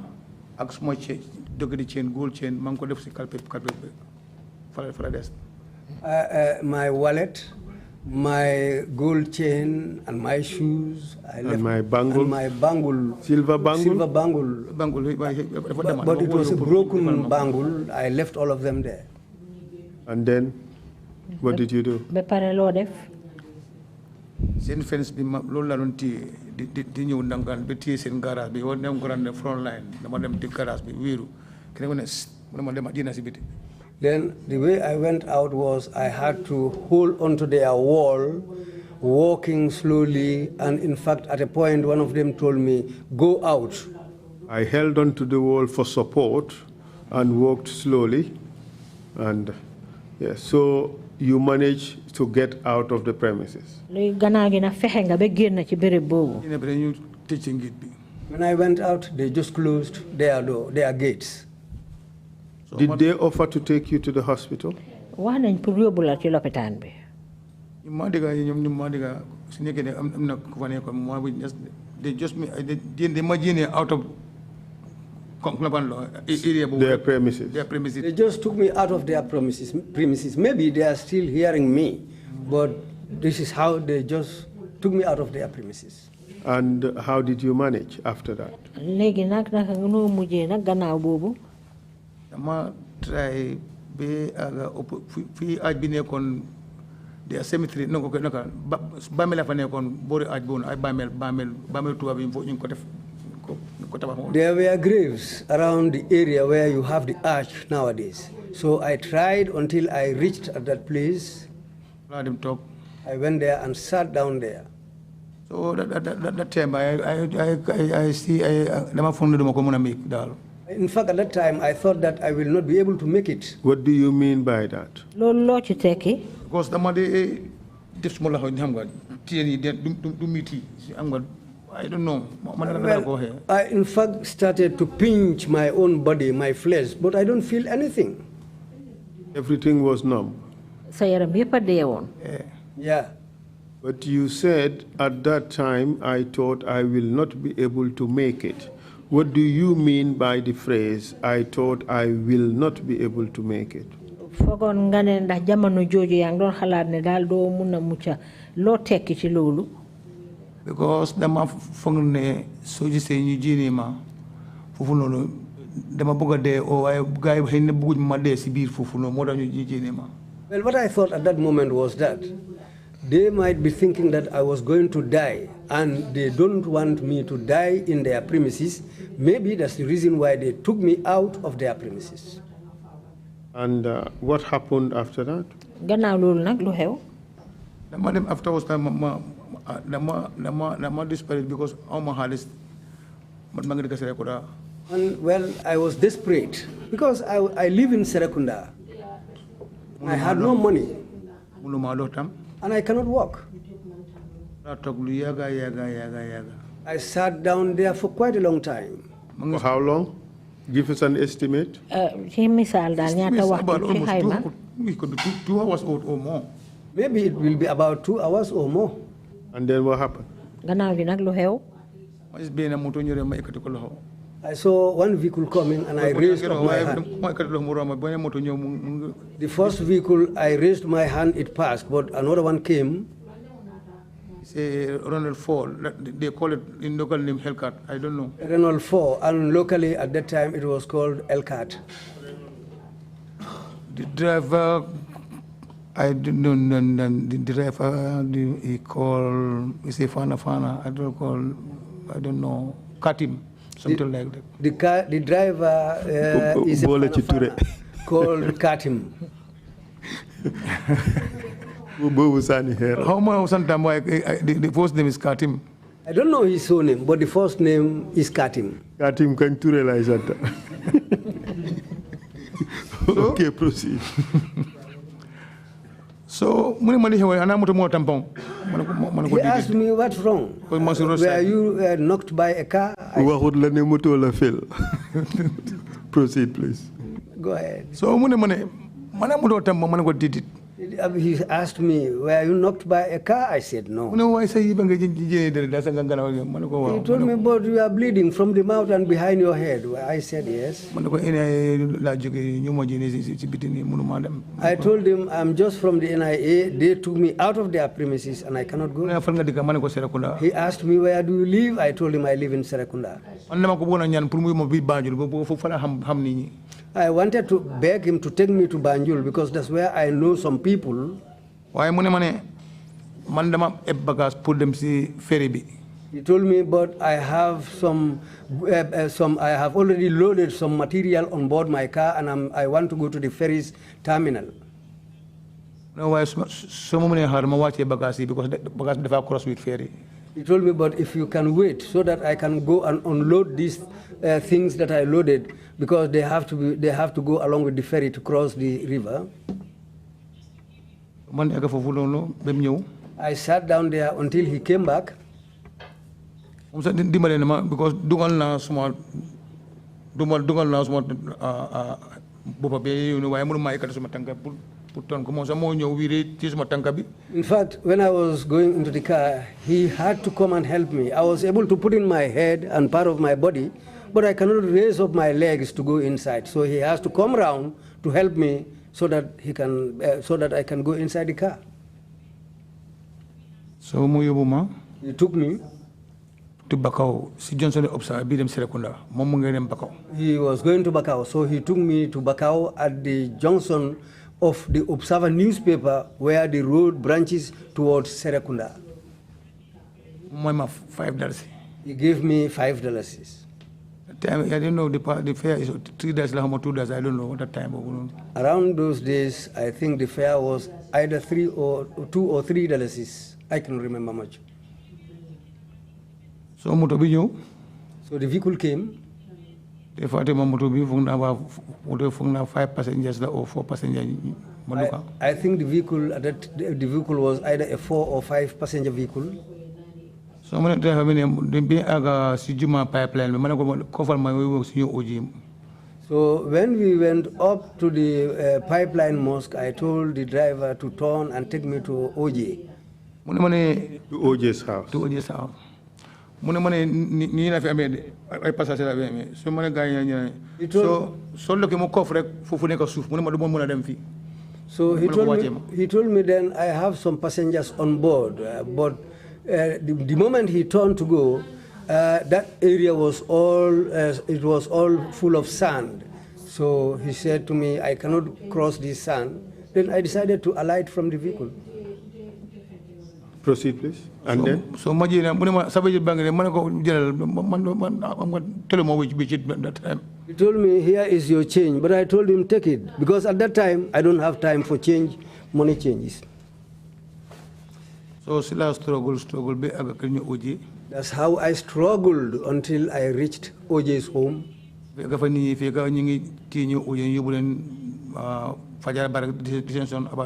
Aksmo dogedi chain, gold chain, manko def si kalpe. My wallet, my gold chain, and my shoes. I left, and my bangle. And my bangle. Silver bangle? Silver bangle. But it was a broken bangle. I left all of them there. And then, what did you do? Sen fence bi lolou la don ti di ñew ndangal be tie sen garage bi won dem grande front line dama dem di garage bi wiru kene wona dama dem dina ci biti. Then the way I went out was I had to hold onto their wall, walking slowly, and in fact at a point one of them told me, go out. I held onto the wall for support and walked slowly, and yes, so you managed to get out of the premises. When I went out, they just closed their door, their gates. Did they offer to take you to the hospital? They just imagine out of their premises. They just took me out of their premises. Maybe they are still hearing me, but this is how they just took me out of their premises. And how did you manage after that? Try be the cemetery no bamela fa nekon bori aj bon ay bamel tuba bi ñu ko def ko tabax. There were graves around the area where you have the arch nowadays. So I tried until I reached at that place. I went there and sat down there. So that time I see dama fondu dama ko mëna make dal. In fact, at that time, I thought that I will not be able to make it. What do you mean by that? Because the I don't know. Well, I in fact started to pinch my own body, my flesh, but I don't feel anything. Everything was numb. Yeah. But you said at that time, I thought I will not be able to make it. What do you mean by the phrase, I thought I will not be able to make it? Because dama fongne soji se ñu jini ma fofu nonu dama bëgg dé o ay gaay xey na bëgg ma dé ci biir fofu no mo dañu jini ma. Well, what I thought at that moment was that they might be thinking that I was going to die and they don't want me to die in their premises. Maybe that's the reason why they took me out of their premises. And what happened after that? Afterwards, dama desperate because Omar Jatta. And well, I was desperate because I live in Serekunda. I had no money. And I cannot walk. I sat down there for quite a long time. For how long? Give us an estimate. About almost 2 hours or more. Maybe it will be about 2 hours or more. I saw one vehicle coming and I raised up my hand. The first vehicle, I raised my hand, it passed, but another one came. Say Ronald 4, they call it in local name Hellcat, I don't know. Renault 4, and locally at that time it was called Hellcat. The driver, I don't know, the driver, he called, he say Fana, I don't know, Katim, something like that. The driver is a Fana called Katim. How much the first name is Katim? I don't know his surname, but the first name is Katim. Katim can Ture Jatta. Okay, proceed. So, he asked me, what's wrong? Were you knocked by a car? Proceed, please. Go ahead. So, he asked me, were you knocked by a car? I said, no. He told me, but you are bleeding from the mouth and behind your head. I said, yes. I told him, I'm just from the NIA. They took me out of their premises and I cannot go. He asked me, where do you live? I told him, I live in Serekunda. I wanted to beg him to take me to Banjul because that's where I know some people. He told me, but I have I have already loaded some material on board my car and I want to go to the ferry's terminal. Because the cross with ferry. He told me, but if you can wait so that I can go and unload these things that I loaded, because they have to go along with the ferry to cross the river. I sat down there until he came back. Because in fact, when I was going into the car, he had to come and help me. I was able to put in my head and part of my body, but I cannot raise up my legs to go inside. So he has to come around to help me so that I can go inside the car. So he took me to Bakau. He was going to Bakau, so he took me to Bakau at the junction of the Observer newspaper where the road branches towards Serekunda. $5. He gave me $5. I didn't know the fare is $3, $2. I don't know what the time. Around those days, I think the fare was either $2 or $3. I can remember much. So the vehicle came. If I take 5 passengers or 4 passengers. I think the vehicle was either a 4 or 5 passenger vehicle. So I'm So when we went up to the pipeline mosque, I told the driver to turn and take me to OJ. To OJ's house. To OJ's house. So he told me then I have some passengers on board, but the moment he turned to go, that area was all full of sand. So he said to me, I cannot cross this sand. Then I decided to alight from the vehicle. Proceed, please. And then? So I'm going to tell him that time. He told me, here is your change, but I told him, take it, because at that time, I don't have time for money changes. So struggle. That's how I struggled until I reached OJ's home. About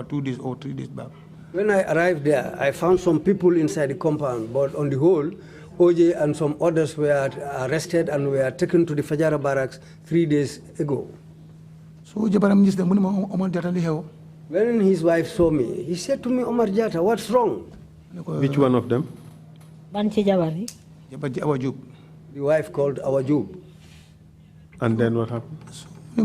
2 days or 3 days back. When I arrived there, I found some people inside the compound, but on the whole, OJ and some others were arrested and were taken to the Fajara barracks 3 days ago. So when his wife saw me, he said to me, Omar Jatta, what's wrong? Which one of them? Banchi Jabari. The wife called Awajub. And then what happened? He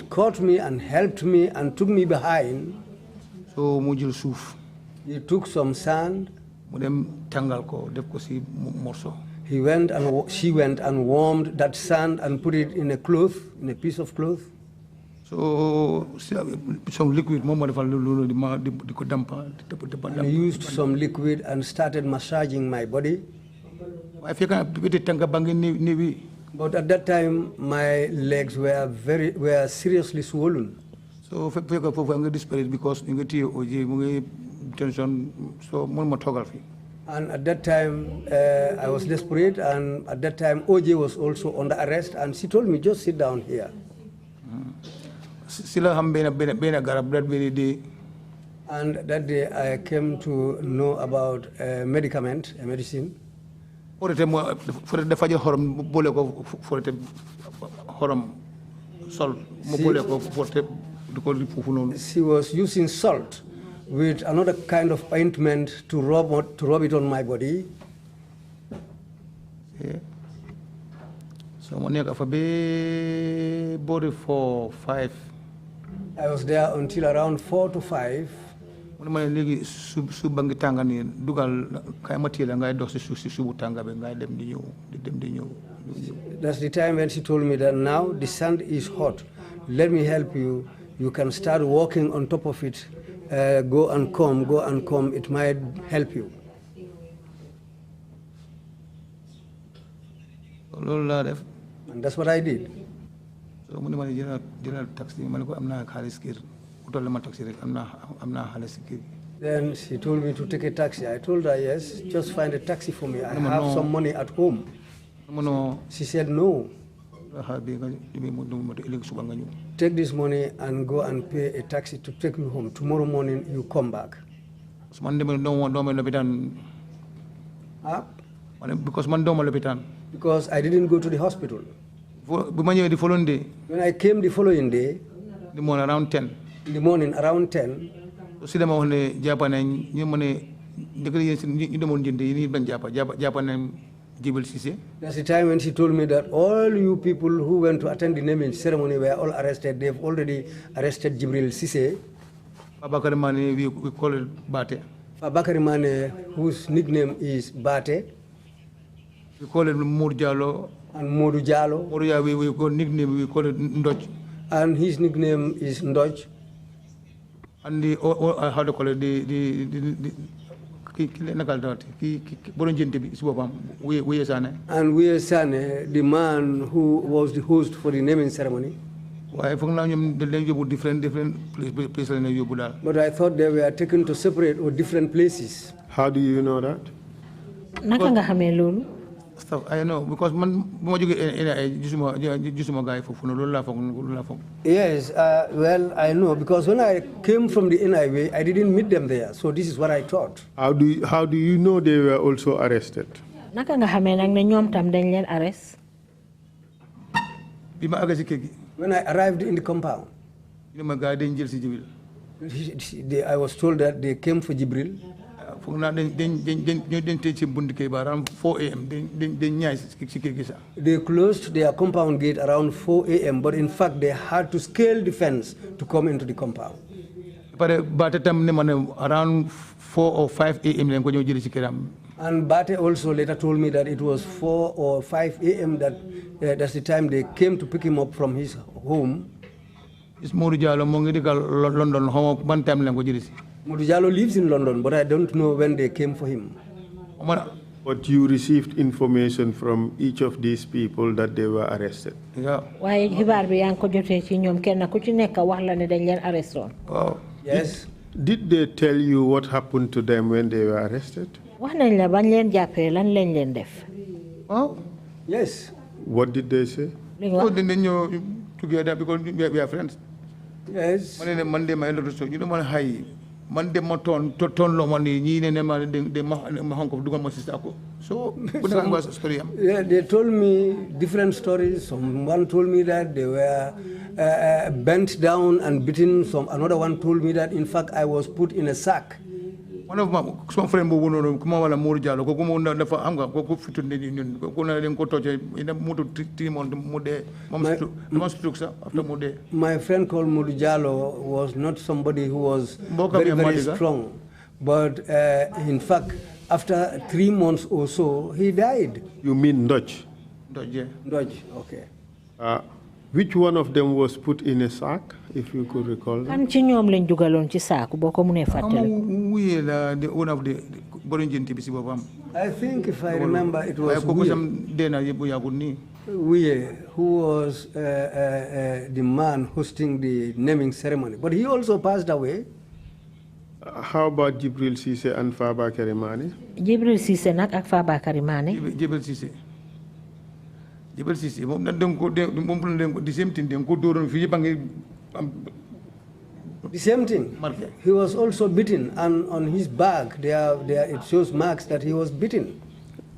caught me and helped me and took me behind. So mujil souf. He took some sand. Tangal ko def ko si morso. She went and warmed that sand and put it in a cloth, in a piece of cloth. So some liquid I used some liquid and started massaging my body. But at that time, my legs were seriously swollen. So because tension, so and at that time, I was desperate, and at that time, OJ was also under arrest, and she told me, just sit down here. And that day, I came to know about a medicine. She was using salt with another kind of ointment to rub it on my body. Yeah. So body 4, 5. I was there until around 4 to 5. That's the time when she told me that now the sand is hot. Let me help you. You can start walking on top of it. Go and come. It might help you. And that's what I did. So then she told me to take a taxi. I told her, yes, just find a taxi for me. I have some money at home. She said, no. Take this money and go and pay a taxi to take me home. Tomorrow morning, you come back. Because I didn't go to the hospital. When I came the following day, around 10. In the morning, around 10, that's the time when she told me that all you people who went to attend the naming ceremony were all arrested. They've already arrested Jibril Sise. We call it Bate. Fabakari Mane, whose nickname is Bate. We call it Modu Jallo. And Modu Jallo. We call nickname, we call it Ndoj. And his nickname is Ndoj. And how to call it, and we Sane, the man who was the host for the naming ceremony. But I thought they were taken to separate or different places. How do you know that? I know because yes, well, I know because when I came from the NIA, I didn't meet them there. So this is what I thought. How do you know they were also arrested? When I arrived in the compound, I was told that they came for Jibril. Around 4 a.m. They closed their compound gate around 4 a.m. But in fact, they had to scale the fence to come into the compound. Around 4 or 5 a.m. And Bate also later told me that it was 4 or 5 a.m. That's the time they came to pick him up from his home. Modu Jallo lives in London, but I don't know when they came for him. But you received information from each of these people that they were arrested. Yeah. Yes. Did they tell you what happened to them when they were arrested? Oh, yes. What did they say? Oh, then they knew together because we are friends. Yes. Monday, my elder so you don't want to hide. Monday, my ton lo money. You never they hunk of my sister. So, story. Yeah, they told me different stories. Someone told me that they were bent down and beaten. Another one told me that in fact I was put in a sack. One of my some friend who know come wala Omar Jatta ko mo na dafa am nga ko fitu ni ñun ko na len ko toje ina mutu 3 months mu de mom stroke sa after mu de. My friend called Omar Jatta was not somebody who was very strong, but in fact after 3 months or so he died. You mean Dodge? Dodge, okay. Which one of them was put in a sack, if you could recall? Kan ci ñoom lañ dugalon ci saku boko mu ne fatale. We the one of the borin jenti bisi bopam. I think if I remember it was Wiye who was the man hosting the naming ceremony, but he also passed away. How about Jibril Cisse and Faba Karimani? Jibril Cisse nak ak Faba Karimani. Jibril Cisse. Jibril Cisse mom dañ ko the same thing dañ ko doron fi bangi the same thing. He was also beaten, and on his back there it shows marks that he was beaten.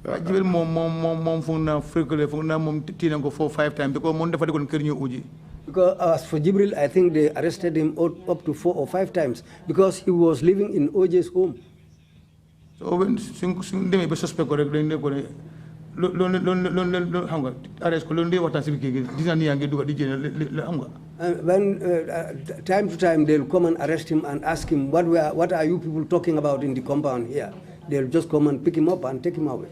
Jibril mom fona frequently fona mom tinan ko 4-5 times because mom dafa dekon kër ñu uji. Because as for Jibril, I think they arrested him up to 4 or 5 times because he was living in OJ's home. So when they be suspect correct dañ ko arrest ko londe waxtan ci bi dina ni yangi duga di jene am nga. When time to time they'll come and arrest him and ask him what are you people talking about in the compound here. They'll just come and pick him up and take him away.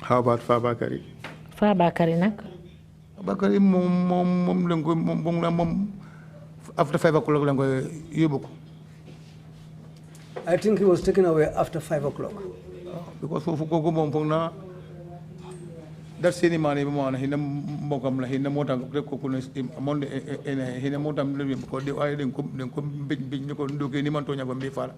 How about Fabakari? Fabakari nak? Fabakari mom after 5 o'clock lang ko yobbu ko. I think he was taken away after 5 o'clock. Because for mom na that same money mo na mokam la hinna mota ko ko amon hinna mota ko de ay den ko bin ko ndoke ni man to nyaba mbi fala.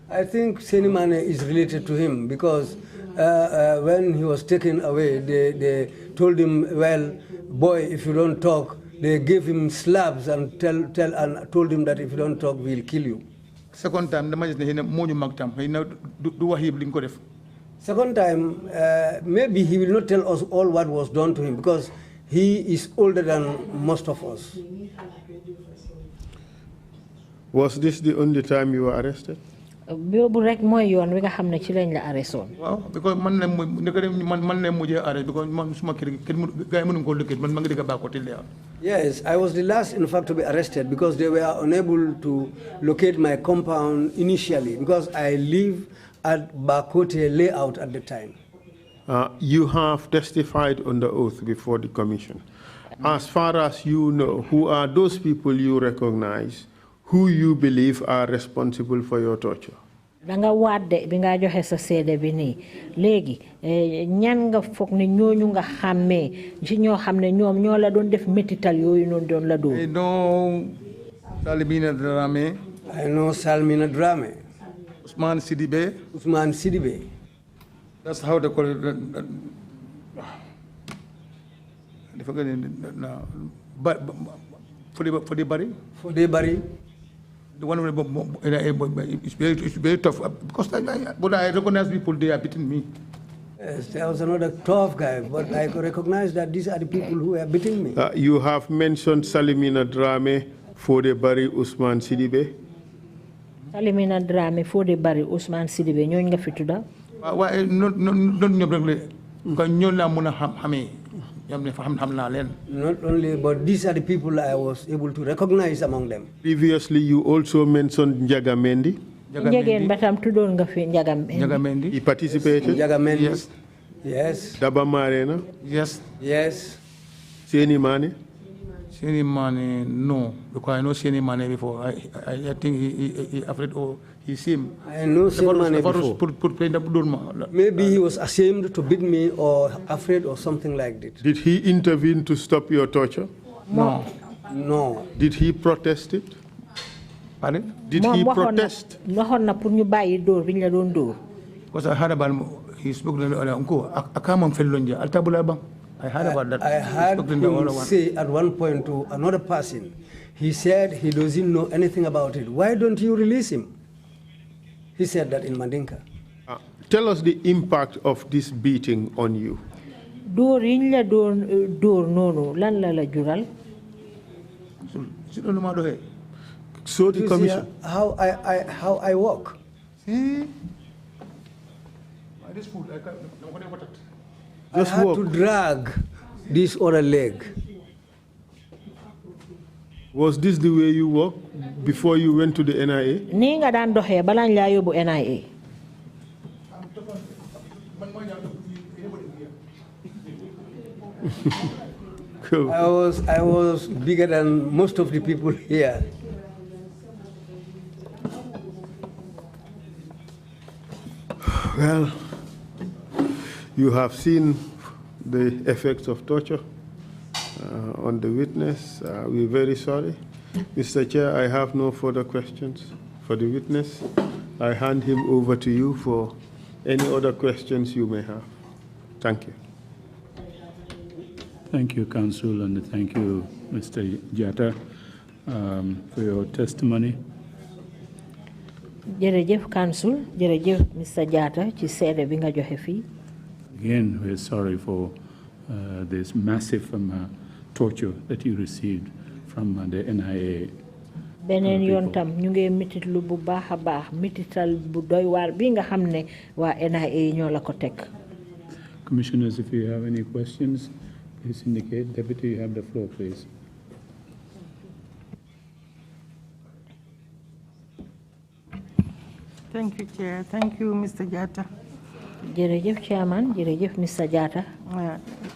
I think Senimane is related to him because when he was taken away, they told him, well, boy, if you don't talk, they gave him slabs and told him that if you don't talk, we'll kill you. Second time, the major mo ñu mag tam du wax yeb li ko def. Second time, maybe he will not tell us all what was done to him because he is older than most of us. Was this the only time you were arrested? Boobu rek moy yoon wi nga xamne ci lañ la arreston. Waaw because man la mujjé arrest because man suma kër gaay mënu ko lëkkat man ma nga diga ba ko til. Yes, I was the last in fact to be arrested because they were unable to locate my compound initially because I live at Bakote layout at the time. You have testified under oath before the commission. As far as you know, who are those people you recognize who you believe are responsible for your torture? Danga wadde bi nga joxe sa sédé bi ni légui ñan nga fokk ni ñoñu nga xamé ci ño xamné ñom ño la doon def métital yoyu non doon la do. I know Salmina Dramé. I know Salmina Dramé. Ousmane Sidibé. That's how they call it. For the Barry. The one it's very tough because but I recognize people they are beating me. Yes, there was another tough guy, but I could recognize that these are the people who are beating me. You have mentioned Salimina Dramé, Fode Barry, Ousmane Sidibé. Salimina Dramé, Fode Barry, Ousmane Sidibé, ñoo nga fi tudda. Why not ñop rek ko ñoo la mëna xamé. Not only, but these are the people I was able to recognize among them. Previously, you also mentioned Njaga Mendy. He participated? Njaga Mendy. Yes. Yes. Daba Marena? Yes. Yes. Seni Mane? Seni Mane, no, because I know Seni Mane before. I think he afraid or he seemed. I know Seni Mane before. Maybe he was ashamed to beat me or afraid or something like that. Did he intervene to stop your torture? No. No. Did he protest it? Pardon? Did he protest? Because I heard about he spoke to the I heard about that. I heard him say at one point to another person, he said he doesn't know anything about it. Why don't you release him? He said that in Mandinka. Tell us the impact of this beating on you. So the commission. How I walk. See? This food, I had to drag this other leg. Was this the way you walked before you went to the NIA? Ni nga daan doxee balaa ñu laa yóbbu NIA. I was bigger than most of the people here. Well, you have seen the effects of torture on the witness. We're very sorry. Mr. Chair, I have no further questions for the witness. I hand him over to you for any other questions you may have. Thank you. Thank you, Counsel, and thank you, Mr. Jatta, for your testimony. Jërëjëf Counsel, jërëjëf Mr. Jatta ci seede bi nga joxe fii. Again, we're sorry for this massive torture that you received from the NIA. Beneen yoon tam ñu ngi mititlu bu baax a baax mitital bu doy waar bi nga xam ne waa NIA ñoo la ko teg. Commissioners, if you have any questions, please indicate. Deputy, you have the floor, please. Thank you, Chair. Thank you, Mr. Jatta. Jërëjëf Chairman, jërëjëf Mr. Jatta.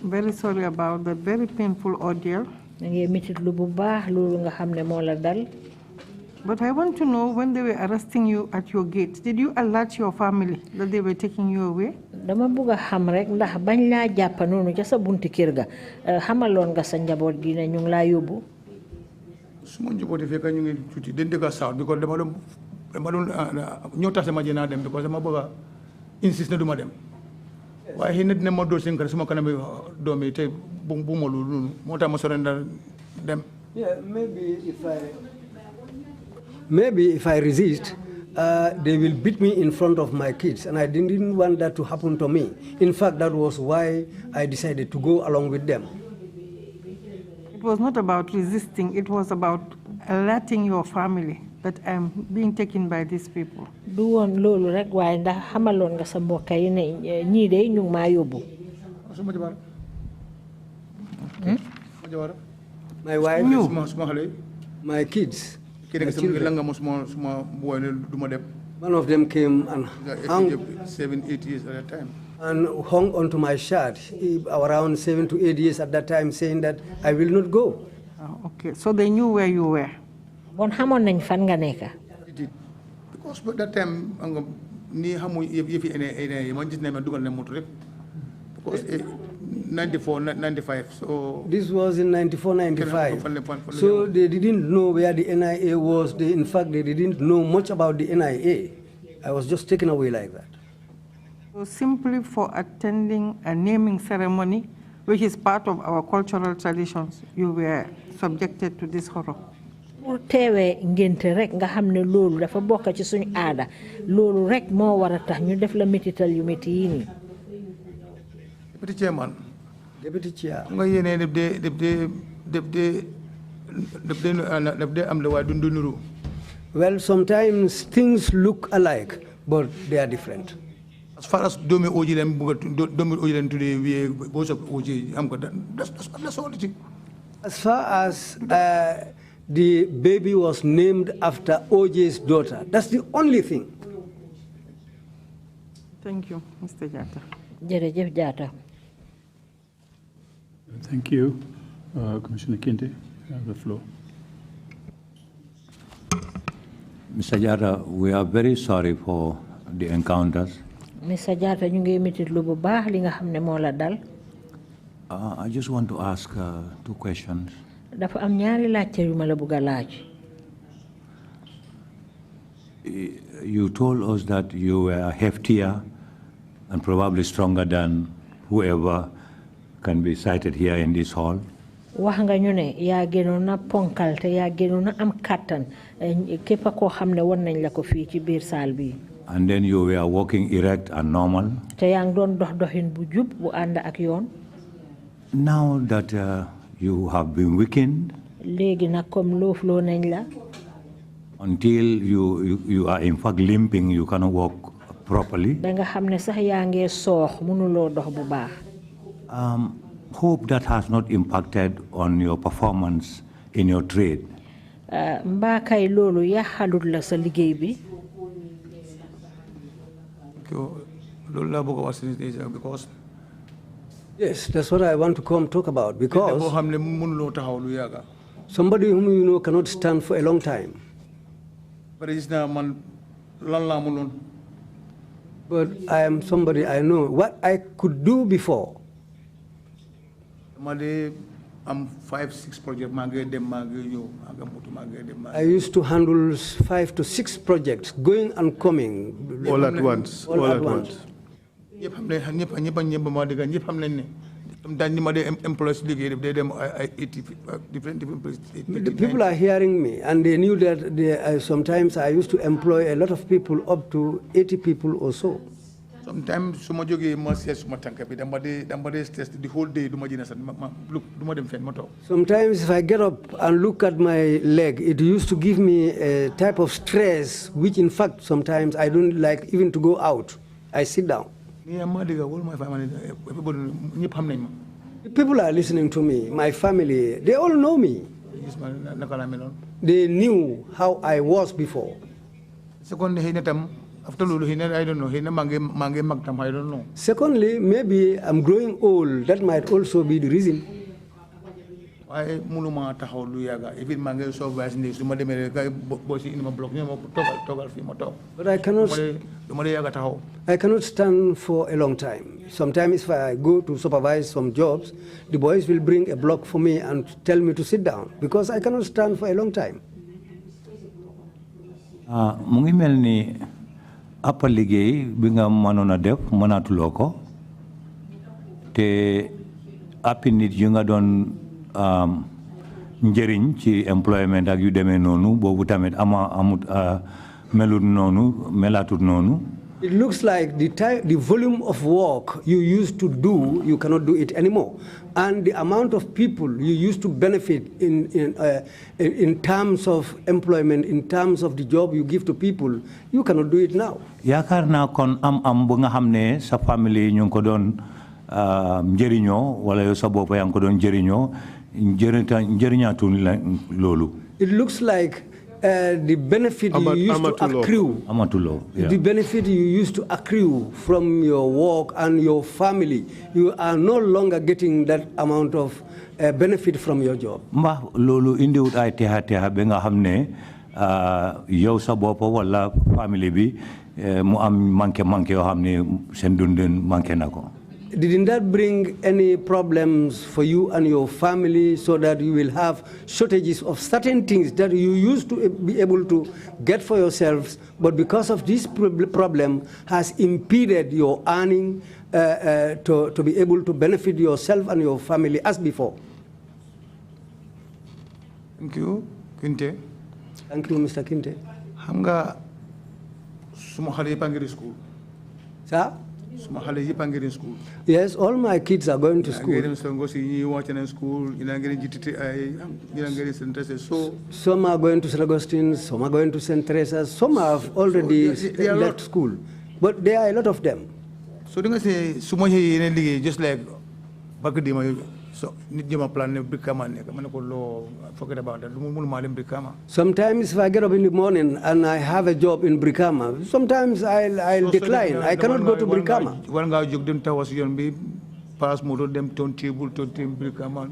Very sorry about the very painful ordeal. ñu ngi mititlu bu baax loolu nga xam ne moo la dal. But I want to know, when they were arresting you at your gate, did you alert your family that they were taking you away? Dama bëgg a xam rek ndax bañ laa jàpp noonu ca sa bunti kër ga xamaloon nga sa njaboot gi ne ñu ngi laa yóbbu. Suma njaboot fekk ñu ngi tuuti den dëgg South because dama doon ñëw tax sama jënaa dem because dama bëgg a insiste ne duma dem. Waaye xëy na dina ma dóor seen kër suma kanam doom yi te bu ma loolu moo tax ma surrender dem. Yeah, maybe if I resist, they will beat me in front of my kids, and I didn't want that to happen to me. In fact, that was why I decided to go along with them. It was not about resisting, it was about alerting your family that I'm being taken by these people. Du woon loolu rek waaye ndax xamaloon nga sa mbokk yi ne ñii de ñu ngi maa yóbbu. My wife, my kids. One of them came and hung 7, 8 years at a time. And hung onto my shirt around 7 to 8 years at that time, saying that I will not go. Oh, okay, so they knew where you were. Bon xamoon nañ fan nga nekk. Because at that time ni xamu yëfi ene man gis na ma dugal na moto rek. Because 94, 95. So this was in 94, 95. So they didn't know where the NIA was. In fact, they didn't know much about the NIA. I was just taken away like that. So simply for attending a naming ceremony, which is part of our cultural traditions, you were subjected to this horror. Pour teewee ngénte rek nga xam ne loolu dafa bokk ci suñu aada loolu rek moo war a tax ñu def la métital yu métti yi nii. Deputy Chairman. Deputy Chair. Nga yéene def de am la waaye du nuru. Well, sometimes things look alike, but they are different. As far as doomi oji len today we both of oji am ko that's all it. As far as the baby was named after OJ's daughter, that's the only thing. Thank you, Mr. Jatta. Jërëjëf Jatta. Thank you. Commissioner Kinte, you have the floor. Mr. Jatta, we are very sorry for the encounters. Mr. Jatta, ñu ngi metit lu bu baax li nga xam ne moo la dal. I just want to ask 2 questions. Dafa am ñaari laajte yu ma la bëgg a laaj. You told us that you were heftier and probably stronger than whoever can be cited here in this hall. Wax nga ñu ne yaa gënoon na ponkal te yaa gënoon na am kattan képp koo xam ne won nañ la ko fii ci biir saal bi. And then you were walking erect and normal. Te yaa ngi doon dox doxin bu jub bu ànd ak yoon. Now that you have been weakened, léegi nag comme loof loo nañ la. until you are in fact limping, you cannot walk properly. Hope that has not impacted on your performance in your trade. Because yes, that's what I want to come talk about, because somebody whom you know cannot stand for a long time. But I am somebody I know what I could do before. I'm 5-6 projects. I used to handle 5 to 6 projects, going and coming. All at once. All at once. People are hearing me, and they knew that sometimes I used to employ a lot of people, up to 80 people or so. Sometimes the whole day. Sometimes if I get up and look at my leg, it used to give me a type of stress, which in fact sometimes I don't like even to go out. I sit down. People are listening to me, my family, they all know me. They knew how I was before. After I don't know. Secondly, maybe I'm growing old. That might also be the reason. But I cannot stand for a long time. Sometimes if I go to supervise some jobs, the boys will bring a block for me and tell me to sit down, because I cannot stand for a long time. Apa liggéey bi nga mënoon a def mënatuloo ko te appi nit yu nga doon njëriñ ci employment ak yu demee noonu boobu tamit melut noonu melatut noonu. It looks like the volume of work you used to do, you cannot do it anymore. And the amount of people you used to benefit in terms of employment, in terms of the job you give to people, you cannot do it now. Yaakaar naa kon am bu nga xam ne sa famille ñu ngi ko doon njëriñoo wala yow sa bopp yaa ngi ko doon njëriñoo njëriñaatu loolu. It looks like the benefit you used to accrue, the benefit you used to accrue from your work and your family, you are no longer getting that amount of benefit from your job. Mba lolu indiwut ay teha be nga xamne yow sa bop wala family bi mu am manke yo xamne sen dundin manke nako. Didn't that bring any problems for you and your family, so that you will have shortages of certain things that you used to be able to get for yourselves, but because of this problem has impeded your earning to be able to benefit yourself and your family as before? Thank you, Kinte. Thank you, Mr. Kinte. Hamga suma xale yëpp a ngi school. Sir? School. Yes, all my kids are going to school. Some are going to St. Augustine's, some are going to St. Teresa's, some have already left school. But there are a lot of them. So they say, just like so forget about that. Sometimes if I get up in the morning and I have a job in Brikama, sometimes I'll decline. I cannot go to Brikama. One guy didn't tell us you'll be pass motor them turntable to Brikama.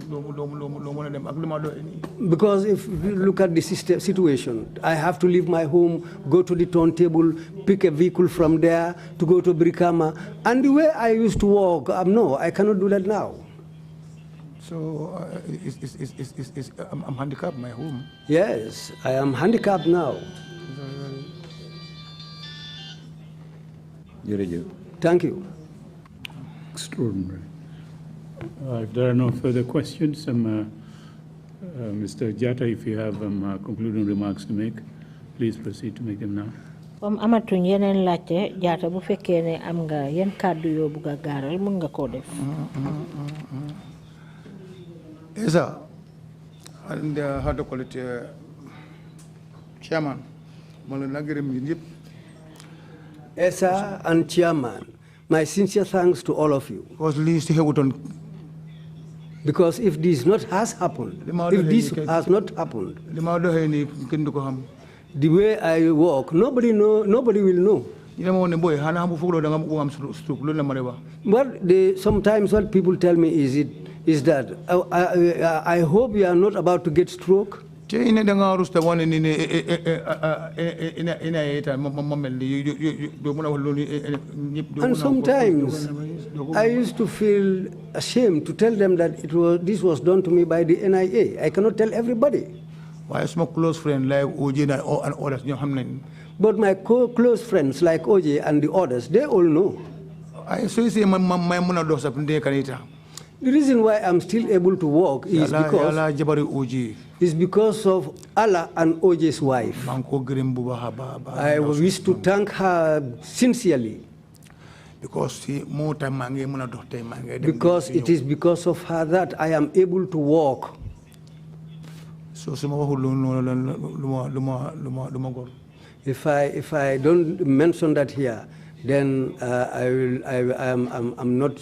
Because if you look at the situation, I have to leave my home, go to the turntable, pick a vehicle from there to go to Brikama. And the way I used to walk, no, I cannot do that now. So I'm handicapped in my home. Yes, I am handicapped now. Thank you. Extraordinary. If there are no further questions, Mr. Jatta, if you have concluding remarks to make, please proceed to make them now. Amatuñ yeneen laajte Jatta bu fekkee ne am nga yenn kàddu yoo bugg a gaaral mën nga koo def. Yes, sir. And how to call it, Chairman. ESA and Chairman, my sincere thanks to all of you. Because if this has happened, the way I walk, nobody will know. But sometimes what people tell me is that I hope you are not about to get stroke. And sometimes I used to feel ashamed to tell them that this was done to me by the NIA. I cannot tell everybody. Why is my close friend like OJ and others? But my close friends like OJ and the others, they all know. The reason why I'm still able to walk is because of Allah and OJ's wife. I wish to thank her sincerely. Because it is because of her that I am able to walk. If I don't mention that here, then I'm not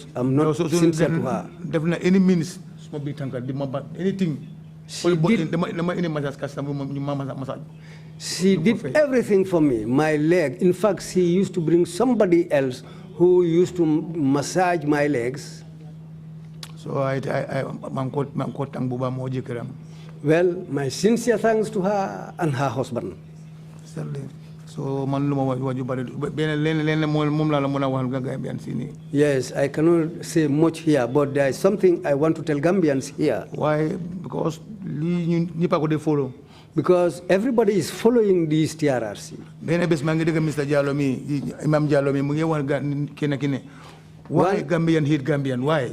sincere to her. Definitely, any means, anything. She did everything for me. My leg. In fact, she used to bring somebody else who used to massage my legs. So well, my sincere thanks to her and her husband. So yes, I cannot say much here, but there is something I want to tell Gambians here. Why? Because because everybody is following this TRRC. Why Gambian hate Gambian? Why?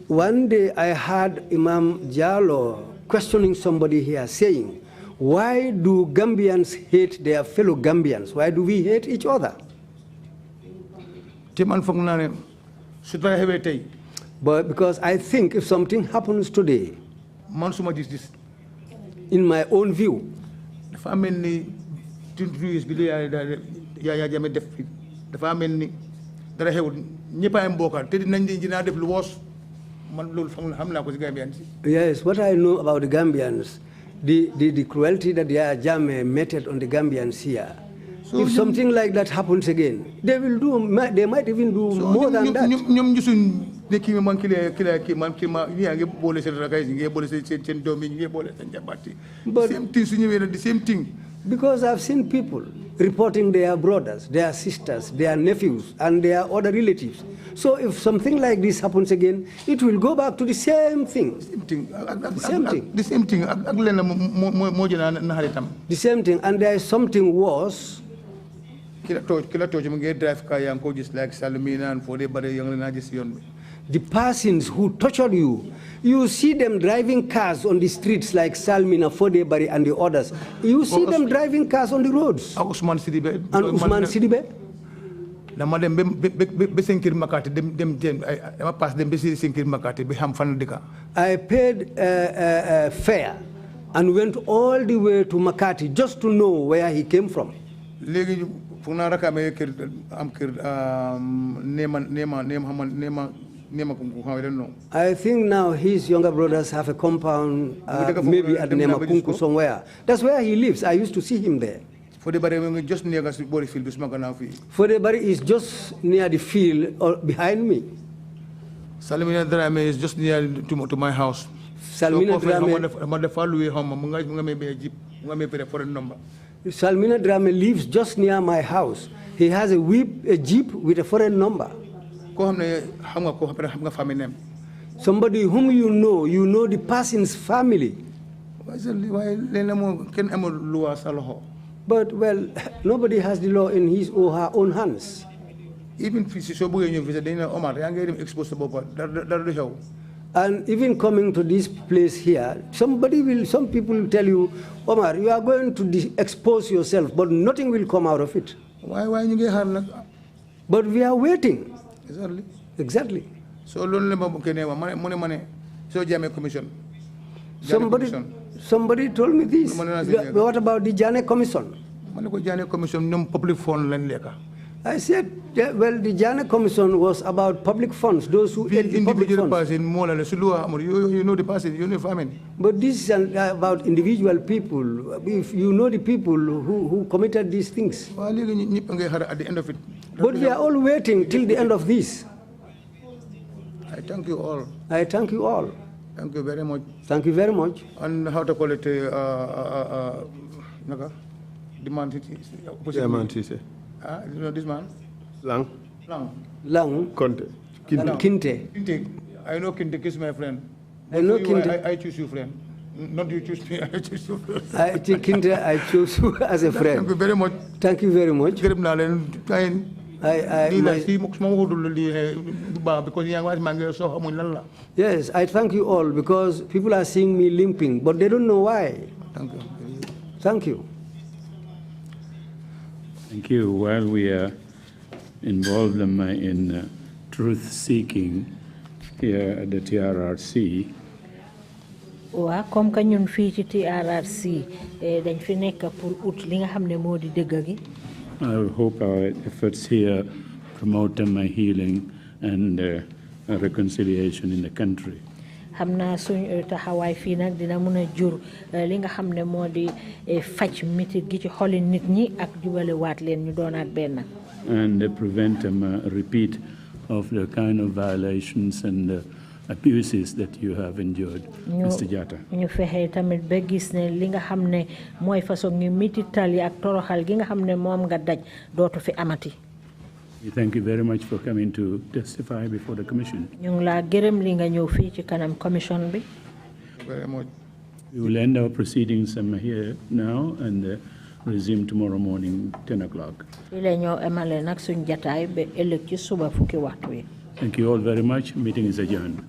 One day I heard Imam Jallo questioning somebody here saying, why do Gambians hate their fellow Gambians? Why do we hate each other? But because I think if something happens today, in my own view, the family yes, what I know about the Gambians, the cruelty that Yaya Jammeh meted on the Gambians here. So if something like that happens again, they might even do more than that. But the same thing. Because I've seen people reporting their brothers, their sisters, their nephews, and their other relatives. So if something like this happens again, it will go back to the same thing. The same thing. The same thing. The same thing. And there is something worse. The persons who tortured you, you see them driving cars on the streets like Salmina, Fodebari, and the others. You see them driving cars on the roads. And Usman Sidibe. I paid a fare and went all the way to Makati just to know where he came from. I think now his younger brothers have a compound, maybe at Nemakunku somewhere. That's where he lives. I used to see him there. Fodebari is just near the field or behind me. Salmina Drame is just near to my house. Salmina Drame lives just near my house. He has a jeep with a foreign number. Somebody whom you know the person's family. But, well, nobody has the law in his or her own hands. Even and even coming to this place here, some people will tell you, Omar, you are going to expose yourself, but nothing will come out of it. Why you get hard? But we are waiting. So lonely money. So Jammeh commission. Somebody told me this. What about the Jane Commission? Jane Commission, public fund. I said, well, the Jane Commission was about public funds, those who ate the public funds. You know the person, you know the family. But this is about individual people. If you know the people who committed these things. At the end of it. But we are all waiting till the end of this. I thank you all. I thank you all. Thank you very much. Thank you very much. And how to call it? Demand. You know this man? Lang. Kinte. I know Kinte is my friend. I know Kinte. I choose you, friend. Not you choose me, I choose you. Kinte, I choose you as a friend. Thank you very much. Thank you very much. Yes, I thank you all because people are seeing me limping, but they don't know why. Thank you. Thank you. Thank you. While we are involved in truth-seeking here at the TRRC, wa comme que ñun fi ci TRRC dañ fi nekk pour out li nga xamne modi deug gi. I hope our efforts here promote healing and reconciliation in the country. Xamna suñ taxaway fi nak dina mëna jur li nga xamne modi fajj metit gi ci xoli nit ñi ak jubale waat leen ñu doonaat ben. And prevent a repeat of the kind of violations and abuses that you have endured, Mr. Jatta. ñu fexé tamit ba gis ne li nga xamne moy façon ngi mitital yi ak toroxal gi nga xamne mom nga daj dootu fi amati. We thank you very much for coming to testify before the commission. ñu ngi la gërëm li nga ñëw fi ci kanam commission bi. Very much. We will end our proceedings here now and resume tomorrow morning 10 o'clock. Fi la ñoo emale nak suñ jotaay ba ëlëk ci suba fukki waxtu wi. Thank you all very much. Meeting is adjourned.